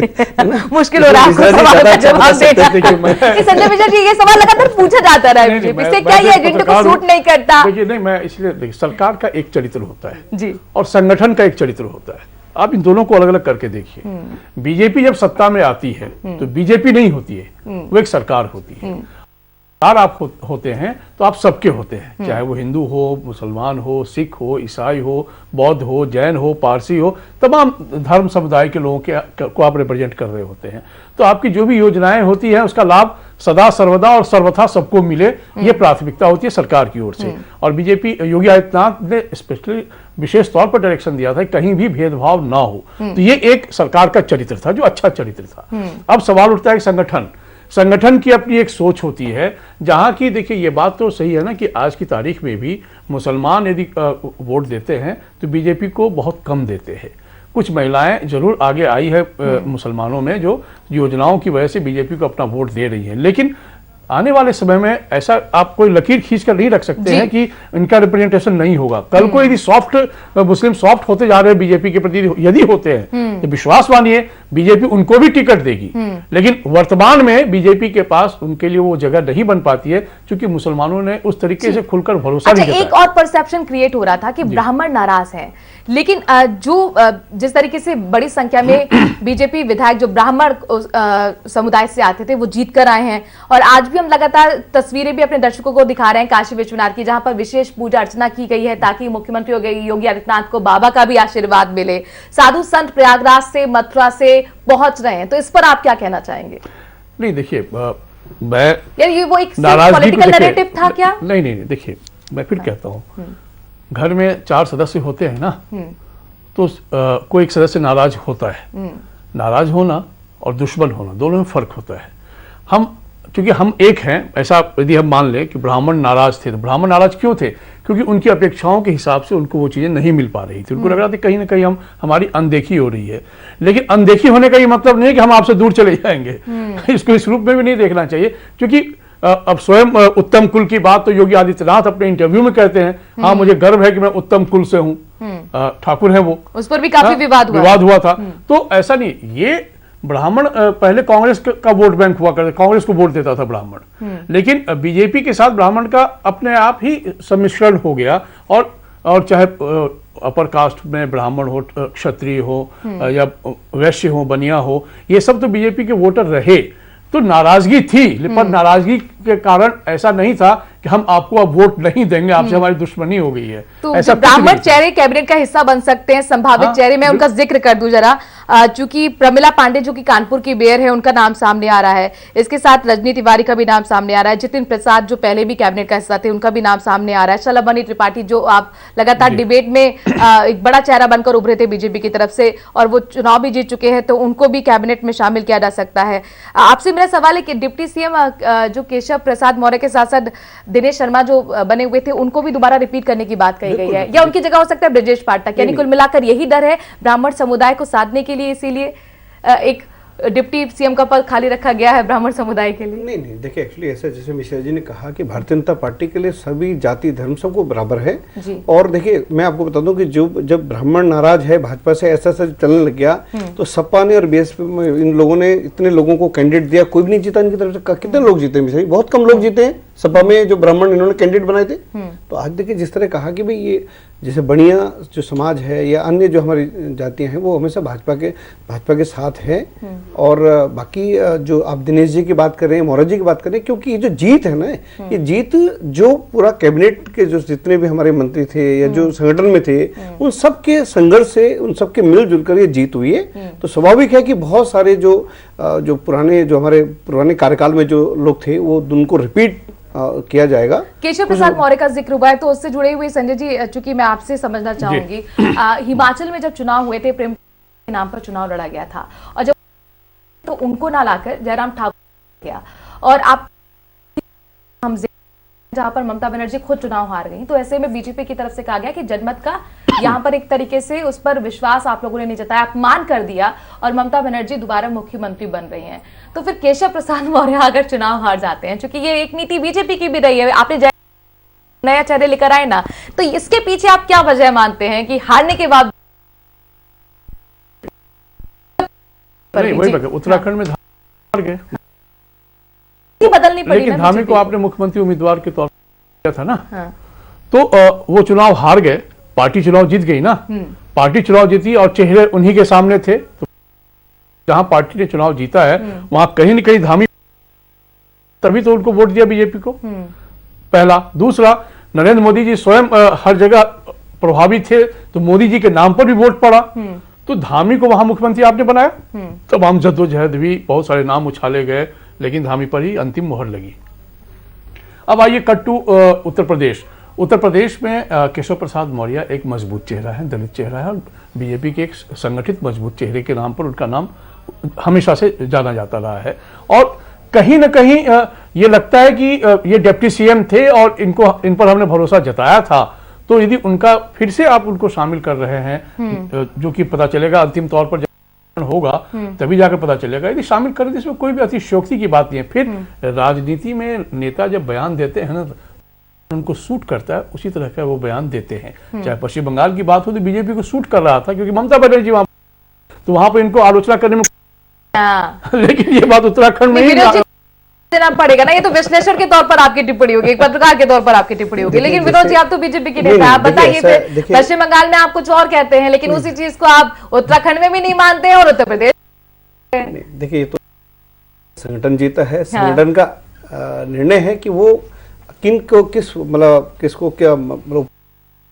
मुश्किल हो रहा है आपको सवाल का जवाब देना। संजय मिश्रा जी, ये सवाल लगातार पूछा जाता रहा है, इससे क्या ये एजेंडे को सूट नहीं करता? देखिए, नहीं, मैं इसलिए, देखिए, सरकार का एक चरित्र होता है जी, और संगठन का एक चरित्र होता है। आप इन दोनों को अलग अलग करके देखिए। बीजेपी जब सत्ता में आती है तो बीजेपी नहीं होती है, वो एक सरकार होती है। सरकार आप होते हैं तो आप सबके होते हैं, चाहे वो हिंदू हो, मुसलमान हो, सिख हो, ईसाई हो, बौद्ध हो, जैन हो, पारसी हो, तमाम धर्म समुदाय के लोगों को आप रिप्रेजेंट कर रहे होते हैं। तो आपकी जो भी योजनाएं होती हैं उसका लाभ सदा सर्वदा और सर्वथा सबको मिले, ये प्राथमिकता होती है सरकार की ओर से। और बीजेपी, योगी आदित्यनाथ ने स्पेशली विशेष तौर पर डायरेक्शन दिया था कि कहीं भी भेदभाव ना हो, तो ये एक सरकार का चरित्र था, जो अच्छा चरित्र था। अब सवाल उठता है कि संगठन की अपनी एक सोच होती है, जहां की, देखिए, ये बात तो सही है ना कि आज की तारीख में भी मुसलमान यदि वोट देते हैं तो बीजेपी को बहुत कम देते हैं। कुछ महिलाएं जरूर आगे आई है मुसलमानों में, जो योजनाओं की वजह से बीजेपी को अपना वोट दे रही है, लेकिन आने वाले समय में ऐसा आप कोई लकीर खींच कर नहीं रख सकते हैं कि इनका रिप्रेजेंटेशन नहीं होगा। कल को यदि मुस्लिम सॉफ्ट होते जा रहे हैं बीजेपी के प्रति यदि होते हैं, तो विश्वास मानिए बीजेपी उनको भी टिकट देगी। लेकिन वर्तमान में बीजेपी के पास उनके लिए वो जगह नहीं बन पाती है, क्योंकि मुसलमानों ने उस तरीके से खुलकर भरोसा नहीं किया। एक और परसेप्शन क्रिएट हो रहा था कि ब्राह्मण नाराज हैं, लेकिन जिस तरीके से बड़ी संख्या में बीजेपी विधायक जो ब्राह्मण समुदाय से आते थे वो जीत कर आए हैं, और आज भी हम लगातार तस्वीरें भी अपने दर्शकों को दिखा रहे हैं काशी विश्वनाथ की, जहां पर विशेष पूजा अर्चना की गई है ताकि मुख्यमंत्री योगी आदित्यनाथ को बाबा का भी आशीर्वाद मिले। साधु संत प्रयागराज से, मथुरा से पहुंच रहे हैं, तो इस पर आप क्या कहना चाहेंगे? नहीं, देखिए, मैं ये वो एक नाराजगी पॉलिटिकल नैरेटिव था क्या? नहीं, देखिए, मैं फिर कहता हूँ, घर में 4 सदस्य होते हैं ना, तो कोई एक सदस्य नाराज होता है। नाराज होना और दुश्मन होना दोनों में फर्क होता है। क्योंकि हम एक हैं, ऐसा यदि हम मान लें कि ब्राह्मण नाराज थे, तो ब्राह्मण नाराज क्यों थे? क्योंकि उनकी अपेक्षाओं के हिसाब से उनको वो चीजें नहीं मिल पा रही थी। उनको लग रहा था कहीं ना कहीं हमारी अनदेखी हो रही है। लेकिन अनदेखी होने का ये मतलब नहीं है कि हम आपसे दूर चले जाएंगे। इसको इस रूप में भी नहीं देखना चाहिए, क्योंकि अब स्वयं उत्तम कुल की बात तो योगी आदित्यनाथ अपने इंटरव्यू में कहते हैं, हाँ, मुझे गर्व है कि मैं उत्तम कुल से हूँ, ठाकुर है वो, उस पर भी काफी विवाद हुआ था। तो ऐसा नहीं, ये ब्राह्मण पहले कांग्रेस का वोट बैंक हुआ करता, कांग्रेस को वोट देता था ब्राह्मण, लेकिन बीजेपी के साथ ब्राह्मण का अपने आप ही सम्मिश्रण हो गया। और चाहे अपर कास्ट में ब्राह्मण हो, क्षत्रिय हो या वैश्य हो, बनिया हो, ये सब तो बीजेपी के वोटर रहे। तो नाराजगी थी, पर नाराजगी के कारण ऐसा नहीं था कि हम आपको अब वोट नहीं देंगे, आपसे हमारी दुश्मनी हो गई है। तो ऐसा ब्राह्मण चेहरे कैबिनेट का हिस्सा बन सकते हैं, संभावित चेहरे, मैं उनका जिक्र कर दूं जरा। चूंकि प्रमिला पांडे जो कि कानपुर की मेयर है, उनका नाम सामने आ रहा है, इसके साथ रजनी तिवारी का भी नाम सामने आ रहा है, जितिन प्रसाद जो पहले भी कैबिनेट का हिस्सा थे उनका भी नाम सामने आ रहा है, शलभमणि त्रिपाठी जो आप लगातार डिबेट में एक बड़ा चेहरा बनकर उभरे थे बीजेपी की तरफ से, और वो चुनाव भी जीत चुके हैं, तो उनको भी कैबिनेट में शामिल किया जा सकता है। आपसे मेरा सवाल है कि डिप्टी सीएम जो केशव प्रसाद मौर्य के साथ साथ दिनेश शर्मा जो बने हुए थे, उनको भी दोबारा रिपीट करने की बात कही गई है, या उनकी जगह हो सकता है ब्रजेश पाठक? यानी कुल मिलाकर यही डर है ब्राह्मण समुदाय को साधने के लिए, इसीलिए एक डिप्टी सीएम का पद खाली रखा गया है ब्राह्मण समुदाय के लिए? नहीं नहीं, देखिए एक्चुअली ऐसा, जैसे मिश्रा जी ने कहा कि भारतीय जनता पार्टी के लिए सभी जाति धर्म सबको बराबर है। जी। और देखिए मैं आपको बता दूं कि जब ब्राह्मण नाराज है भाजपा से, ऐसा चलने लग गया, तो सपा ने और बीएसपी में इन लोगों ने इतने लोगों को कैंडिडेट दिया, कोई भी नहीं जीता इनकी तरफ से। कितने लोग जीते मिश्रा जी? बहुत कम लोग जीते हैं सपा में जो ब्राह्मण इन्होंने कैंडिडेट बनाए थे। तो आज देखिए जिस तरह कहा कि भाई ये जैसे बनिया जो समाज है या अन्य जो हमारी जातियां हैं वो हमेशा भाजपा के साथ है। और बाकी जो आप दिनेश जी की बात कर रहे हैं, मौर्य जी की बात कर रहे हैं, क्योंकि ये जो जीत है ना, ये जीत जो पूरा कैबिनेट के जो जितने भी हमारे मंत्री थे या जो संगठन में थे, उन सबके संघर्ष से, उन सबके मिलजुल कर ये जीत हुई है। तो स्वाभाविक है कि बहुत सारे जो हमारे पुराने कार्यकाल में जो लोग थे वो उनको रिपीट किया जाएगा। केशव प्रसाद मौर्य का जिक्र हुआ है तो उससे जुड़े हुए संजय जी, चूंकि मैं आपसे समझना चाहूंगी, हिमाचल में जब चुनाव हुए थे, प्रेम के नाम पर चुनाव लड़ा गया था, और जब तो उनको ना लाकर जयराम ठाकुर गया, और आप हम जहां पर ममता बनर्जी खुद चुनाव हार गई, तो ऐसे में बीजेपी की तरफ से कहा गया कि जनमत का यहाँ पर एक तरीके से उस पर विश्वास आप लोगों ने नहीं जताया, अपमान कर दिया, और ममता बनर्जी दोबारा मुख्यमंत्री बन रही हैं। तो फिर केशव प्रसाद मौर्य अगर चुनाव हार जाते हैं, क्योंकि ये एक नीति बीजेपी की भी रही है, आपने नया चेहरे लेकर आए ना, तो इसके पीछे आप क्या वजह मानते हैं कि हारने के बाद? उत्तराखंड में हार गए, बदलनी पड़ी, लेकिन धामी को आपने मुख्यमंत्री उम्मीदवार के तौर पर किया था ना। हाँ। तो वो चुनाव हार गए, पार्टी चुनाव जीत गई ना। पार्टी चुनाव जीती और चेहरे उन्हीं के सामने थे। तो जहां पार्टी ने चुनाव जीता है वहां कहीं न कहीं धामी, तभी तो उनको वोट दिया बीजेपी को, पहला। दूसरा, नरेंद्र मोदी जी स्वयं हर जगह प्रभावी थे, तो मोदी जी के नाम पर भी वोट पड़ा, तो धामी को वहां मुख्यमंत्री आपने बनाया। तमाम जद्दोजहद भी, बहुत सारे नाम उछाले गए, लेकिन धामी पर ही अंतिम मोहर लगी। अब आइए कट टू उत्तर प्रदेश। उत्तर प्रदेश में केशव प्रसाद मौर्य एक मजबूत चेहरा है, दलित चेहरा है, और बीजेपी के एक संगठित मजबूत चेहरे के नाम पर उनका नाम हमेशा से जाना जाता रहा है। और कहीं ना कहीं ये लगता है कि ये डिप्टी सीएम थे और इन पर हमने भरोसा जताया था, तो यदि उनका फिर से आप उनको शामिल कर रहे हैं, जो कि पता चलेगा अंतिम तौर पर होगा तभी जाकर पता चलेगा। यदि शामिल करें तो इसमें कोई भी अतिशयोक्ति की बात नहीं है। फिर राजनीति में नेता जब बयान देते हैं ना, उनको सूट करता है, उसी तरह का वो बयान देते हैं। चाहे पश्चिम बंगाल की बात हो तो बीजेपी को सूट कर रहा था, क्योंकि ममता बनर्जी वहां, तो वहां पर इनको आलोचना करने में लेकिन ये बात उत्तराखंड में ही देना पड़ेगा ना। ये तो विश्लेषण के तौर पर आपकी टिप्पणी होगी, एक पत्रकार के तौर पर आपकी टिप्पणी होगी, लेकिन विनोद जी आप तो बीजेपी के नेता, आप बताइए फिर पश्चिम बंगाल में आप कुछ और कहते हैं, लेकिन उसी चीज को आप उत्तराखंड में भी नहीं मानते हैं और उत्तर प्रदेश। देखिए ये तो संगठन जीता है, संगठन का निर्णय है कि वो किसको क्या मतलब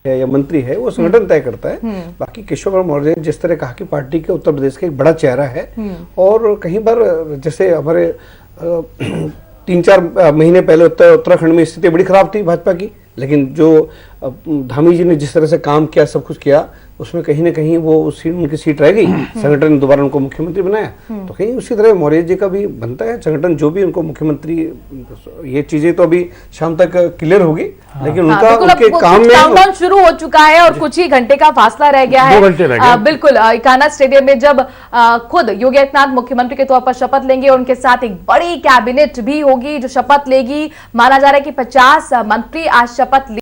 है या मंत्री है, वो संगठन तय करता है। बाकी केशव मौर्य जिस तरह कहा कि पार्टी के उत्तर प्रदेश का एक बड़ा चेहरा है, और कहीं बार जैसे हमारे 3-4 महीने पहले उत्तराखंड में स्थिति बड़ी खराब थी भाजपा की, लेकिन जो धामी जी ने जिस तरह से काम किया, सब कुछ किया, उसमें कहीं ना कहीं वो उनकी सीट रह गई, संगठन ने दोबारा उनको मुख्यमंत्री बनाया। तो कहीं उसी तरह मौर्य जी का भी बनता है, संगठन जो भी उनको मुख्यमंत्री, ये चीजें तो अभी शाम तक क्लियर होगी, लेकिन उनके काम में काउंटडाउन शुरू हो चुका है और कुछ ही घंटे का फासला रह गया है। 2 घंटे रह गए। बिल्कुल, इकाना स्टेडियम में जब खुद योगी आदित्यनाथ मुख्यमंत्री के तौर पर शपथ लेंगे और उनके साथ एक बड़ी कैबिनेट भी होगी जो शपथ लेगी। माना जा रहा है कि 50 मंत्री आज शपथ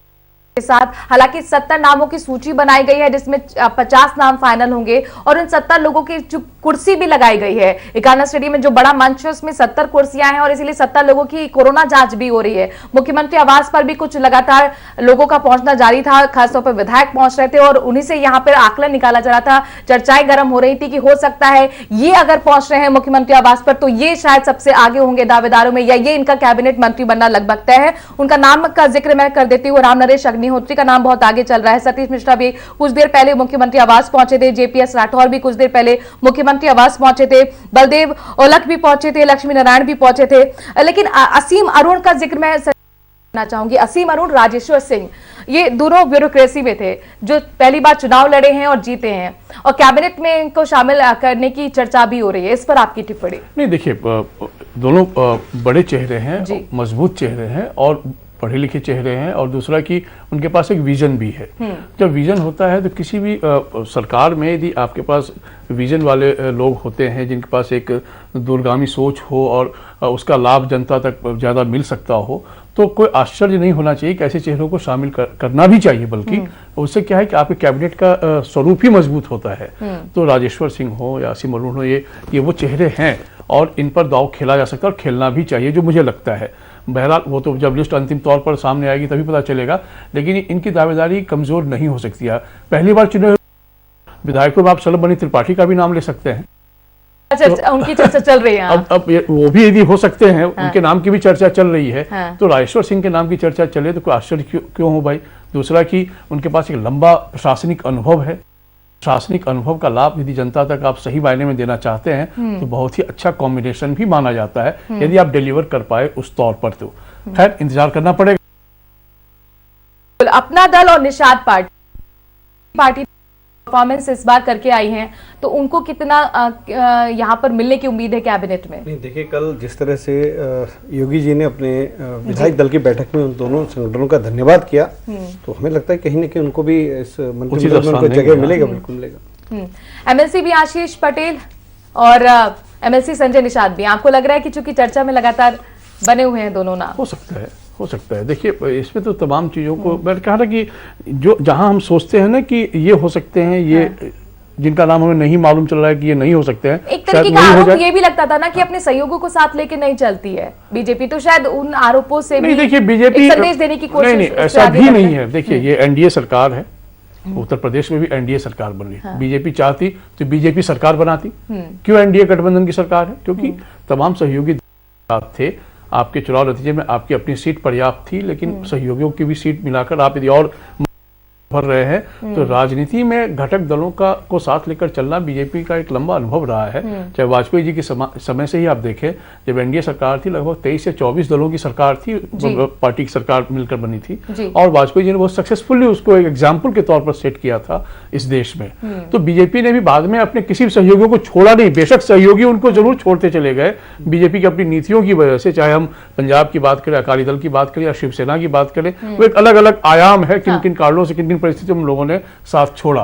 के साथ, हालांकि 70 नामों की सूची बनाई गई है जिसमें 50 नाम फाइनल होंगे, और उन 70 लोगों की जो कुर्सी भी लगाई गई है। इकाना स्टेडियम में जो बड़ा मंच है उसमें 70 कुर्सियां हैं, और इसीलिए 70 लोगों की कोरोना जांच भी हो रही है। मुख्यमंत्री आवास पर भी कुछ लगातार लोगों का पहुंचना जारी था, खासतौर पर विधायक पहुंच रहे थे, और उन्हीं से यहाँ पर आकलन निकाला जा रहा था। चर्चाएं गर्म हो रही थी कि हो सकता है ये अगर पहुंच रहे हैं मुख्यमंत्री आवास पर तो ये शायद सबसे आगे होंगे दावेदारों में, या ये इनका कैबिनेट मंत्री बनना लगभग तय है। उनका नाम का जिक्र मैं कर देती हूँ, राम नरेश अग्निहोत्री का नाम बहुत आगे चल रहा है। सतीश मिश्रा भी कुछ देर पहले मुख्यमंत्री आवास पहुंचे थे, जेपीएस राठौर भी कुछ देर पहले मुख्यमंत्री आवास पहुंचे थे, बलदेव ओलख भी पहुंचे थे, लक्ष्मी नारायण भी पहुंचे थे। लेकिन असीम अरुण का जिक्र मैं करना चाहूंगी। असीम अरुण, राजेश्वर सिंह, ये दोनों ब्यूरोक्रेसी में थे जो पहली बार चुनाव लड़े हैं और जीते हैं, और कैबिनेट में इनको शामिल करने की चर्चा भी हो रही है। इस पर आपकी टिप्पणी? नहीं, देखिए दोनों बड़े चेहरे हैं, मजबूत चेहरे हैं, और पढ़े लिखे चेहरे हैं, और दूसरा कि उनके पास एक विजन भी है। जब विजन होता है तो किसी भी सरकार में यदि आपके पास विजन वाले लोग होते हैं जिनके पास एक दूरगामी सोच हो और उसका लाभ जनता तक ज़्यादा मिल सकता हो, तो कोई आश्चर्य नहीं होना चाहिए कि ऐसे चेहरों को शामिल करना भी चाहिए। बल्कि उससे क्या है कि आपके कैबिनेट का स्वरूप ही मजबूत होता है। तो राजेश्वर सिंह हो या आसिम अरुण हो, ये वो चेहरे हैं और इन पर दांव खेला जा सकता है और खेलना भी चाहिए, जो मुझे लगता है। बहरहाल वो तो जब लिस्ट अंतिम तौर पर सामने आएगी तभी पता चलेगा, लेकिन इनकी दावेदारी कमजोर नहीं हो सकती है। पहली बार चुने विधायकों में आप शलभ त्रिपाठी का भी नाम ले सकते हैं। उनकी चर्चा चल रही है। अब वो भी यदि हो सकते हैं, उनके नाम की भी चर्चा चल रही है। तो राजेश्वर सिंह के नाम की चर्चा चले तो कोई आश्चर्य क्यों हो भाई। दूसरा कि उनके पास एक लंबा प्रशासनिक अनुभव है। प्रशासनिक अनुभव का लाभ यदि जनता तक आप सही मायने में देना चाहते हैं तो बहुत ही अच्छा कॉम्बिनेशन भी माना जाता है, यदि आप डिलीवर कर पाए उस तौर पर। तो खैर इंतजार करना पड़ेगा। अपना दल और निषाद पार्टी परफॉर्मेंस इस बार करके आई हैं, तो उनको कितना यहाँ पर मिलने की उम्मीद है कैबिनेट में? नहीं, देखिए कल जिस तरह से योगी जी ने अपने विधायक दल की बैठक में उन दोनों संगठनों का धन्यवाद किया, तो हमें लगता है कहीं ना कहीं उनको भी इस मंत्रिमंडल में उनको जगह मिलेगा, बिल्कुल मिलेगा। एमएलसी भी आशीष पटेल और एमएलसी संजय निषाद भी, आपको लग रहा है कि चूंकि चर्चा में लगातार बने हुए हैं दोनों नाम? हो सकता है। देखिए इसमें तो तमाम चीज़ों को मैंने कहा था कि जो जहां हम सोचते हैं ना कि ये हो सकते हैं, ये जिनका नाम हमें नहीं मालूम चल रहा है कि ये नहीं हो सकते हैं, एक तरीके का आरोप ये भी लगता था ना कि अपने सहयोगों को साथ लेके नहीं चलती है बीजेपी, तो शायद उन आरोपों से नहीं, देखिए बीजेपी संदेश देने की कोशिश नहीं, ऐसा भी नहीं है। देखिए ये एनडीए सरकार है, उत्तर प्रदेश में भी एनडीए सरकार बन रही है। बीजेपी चाहती तो बीजेपी सरकार बनाती। क्यों एनडीए गठबंधन की सरकार है? क्योंकि तमाम सहयोगी थे। आपके चुनाव नतीजे में आपकी अपनी सीट पर्याप्त थी, लेकिन सहयोगियों की भी सीट मिलाकर आप यदि और भर रहे हैं तो राजनीति में घटक दलों को साथ लेकर चलना बीजेपी का एक लंबा अनुभव रहा है। चाहे वाजपेयी जी के समय से ही आप देखें, जब एनडीए सरकार थी लगभग 23 से 24 दलों की सरकार थी, पार्टी की सरकार मिलकर बनी थी, और वाजपेयी जी ने बहुत सक्सेसफुली उसको एक एग्जाम्पल के तौर पर सेट किया था इस देश में। तो बीजेपी ने भी बाद में अपने किसी भी सहयोगियों को छोड़ा नहीं। बेशक सहयोगी उनको जरूर छोड़ते चले गए बीजेपी की अपनी नीतियों की वजह से, चाहे हम पंजाब की बात करें, अकाली दल की बात करें या शिवसेना की बात करें, वो एक अलग अलग आयाम है। किन किन कारणों से, किन किन परिस्थितियों में लोगों ने साथ छोड़ा,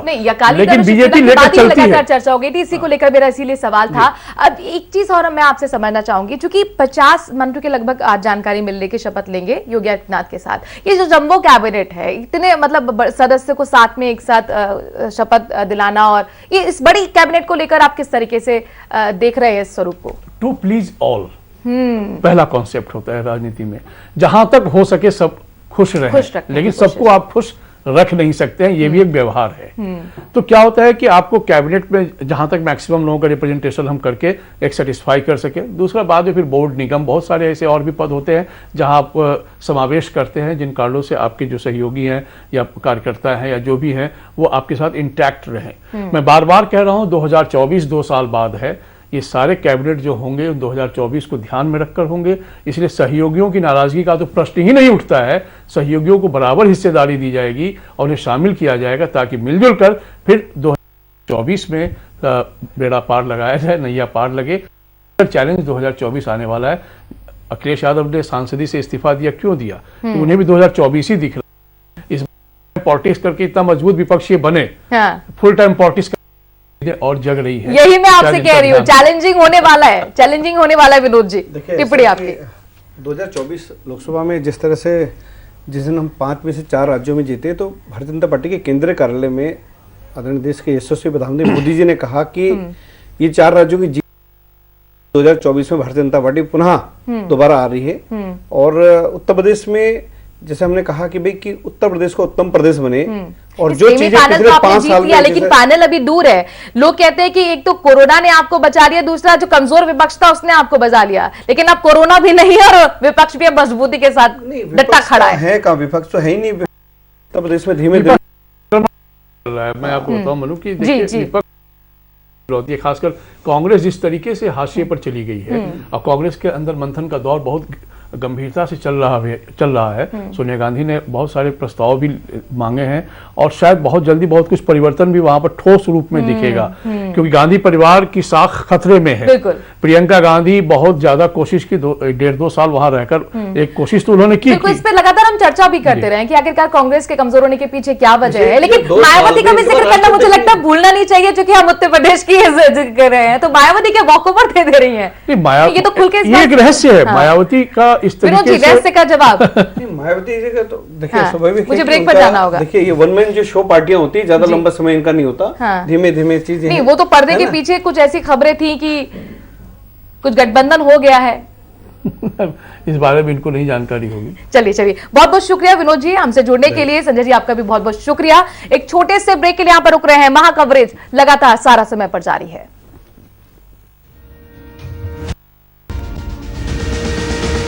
लेकिन बीजेपी लेकर चलती है। चर्चा हो गई थी, इसी को लेकर मेरा इसीलिए सवाल था। अब एक चीज और मैं आपसे समझना चाहूंगी, क्योंकि 50 मंत्रियों के लगभग आज जानकारी मिलने की शपथ लेंगे योगी आदित्यनाथ के साथ। ये जो जम्बो कैबिनेट है, इतने मतलब सदस्य को साथ में एक साथ शपथ दिलाना, और ये इस बड़ी कैबिनेट को लेकर आप किस तरीके से देख रहे हैं इस स्वरूप को? टू प्लीज ऑल पहला कॉन्सेप्ट होता है राजनीति में। जहां तक हो सके सब खुश रहे, लेकिन सबको आप खुश रख नहीं सकते हैं, ये भी एक व्यवहार है। तो क्या होता है कि आपको कैबिनेट में जहां तक मैक्सिमम लोगों का रिप्रेजेंटेशन हम करके एक सेटिस्फाई कर सके। दूसरा बाद में फिर बोर्ड निगम, बहुत सारे ऐसे और भी पद होते हैं जहां आप समावेश करते हैं जिन कारणों से आपके जो सहयोगी हैं या कार्यकर्ता हैं या जो भी हैं वो आपके साथ इंटैक्ट रहें। मैं बार बार कह रहा हूं 2024 2 साल बाद है। ये सारे कैबिनेट जो होंगे 2024 को ध्यान में रखकर होंगे, इसलिए सहयोगियों की नाराजगी का तो प्रश्न ही नहीं उठता है। सहयोगियों को बराबर हिस्सेदारी दी जाएगी और उन्हें शामिल किया जाएगा, ताकि मिलजुल कर फिर 2024 में बेड़ा पार लगाया जाए, नैया पार लगे। चैलेंज 2024 आने वाला है। अखिलेश यादव ने सांसदी से इस्तीफा दिया, क्यों दिया? तो उन्हें भी 2024 ही दिख रहा है। इस पॉलिटिक्स करके इतना मजबूत विपक्षी बने, फुल टाइम पॉलिटिक्स और जग रही है। यही मैं आपसे कह रही हूँ, चैलेंजिंग होने वाला है, चैलेंजिंग होने वाला है। विनोद जी, टिप्पणी आपकी। 2024 लोकसभा में जिस तरह से जिस दिन हम 5 में से 4 राज्यों में जीते, तो भारतीय जनता पार्टी के केंद्रीय कार्यालय में आदरणीय देश के यशस्वी प्रधानमंत्री मोदी जी ने कहा कि ये 4 राज्यों की जीत 2024 में भारतीय जनता पार्टी पुनः दोबारा आ रही है। और उत्तर प्रदेश में जैसे हमने कहा कि भाई कि उत्तर प्रदेश को उत्तम प्रदेश बने, और जो चीजें पिछले 5 साल में, लेकिन पैनल अभी दूर है। लोग कहते हैं कि एक तो कोरोना ने आपको बचा लिया, दूसरा जो कमजोर विपक्ष था उसने आपको बचा लिया, लेकिन अब कोरोना भी नहीं है और विपक्ष भी अब मजबूती के साथ डटा खड़ा है। कहाँ विपक्ष तो है ही नहीं उत्तर प्रदेश में, धीमे धीमे मैं आपको बताऊं मनु की विपक्ष, खासकर कांग्रेस जिस तरीके से हाशिए पर चली गई है, और कांग्रेस के अंदर मंथन का दौर बहुत गंभीरता से चल रहा है। सोनिया गांधी ने बहुत सारे प्रस्ताव भी मांगे हैं, और शायद बहुत जल्दी बहुत कुछ परिवर्तन भी वहां पर ठोस रूप में दिखेगा। क्योंकि क्योंकि गांधी परिवार की साख खतरे में है। बिल्कुल। प्रियंका गांधी बहुत ज्यादा कोशिश की, 1.5-2 साल वहां रहकर एक कोशिश तो उन्होंने की बिल्कुल, इस पर लगातार हम चर्चा भी करते रहे कि आखिरकार कांग्रेस के कमजोर होने के पीछे क्या वजह है, लेकिन मायावती का भी जिक्र करना मुझे लगता है भूलना नहीं चाहिए, क्योंकि हम उत्तर प्रदेश की जिक्र कर रहे हैं, तो मायावती के वॉकओवर दे रही है। ये तो खुल के ये एक रहस्य है मायावती का इस विनोद जी, तरीके से। रहस्य का जवाब। मायावती जी का तो देखिए हाँ, स्वाभाविक है मुझे कि ब्रेक पर उनका- जाना होगा। देखिए ये वन मैन जो शो पार्टियां होती है, ज्यादा लंबा समय इनका नहीं होता, हाँ। धीमे धीमे चीजें नहीं, हैं, वो तो पर्दे है के ना? पीछे कुछ ऐसी खबरें थी कि कुछ गठबंधन हो गया है। इस बारे में इनको नहीं जानकारी होगी। चलिए चलिए, बहुत बहुत शुक्रिया विनोद जी हमसे जुड़ने के लिए। संजय जी, आपका भी बहुत बहुत शुक्रिया। एक छोटे से ब्रेक के लिए यहाँ पर रुक रहे हैं। महा कवरेज लगातार सारा समय पर जारी है।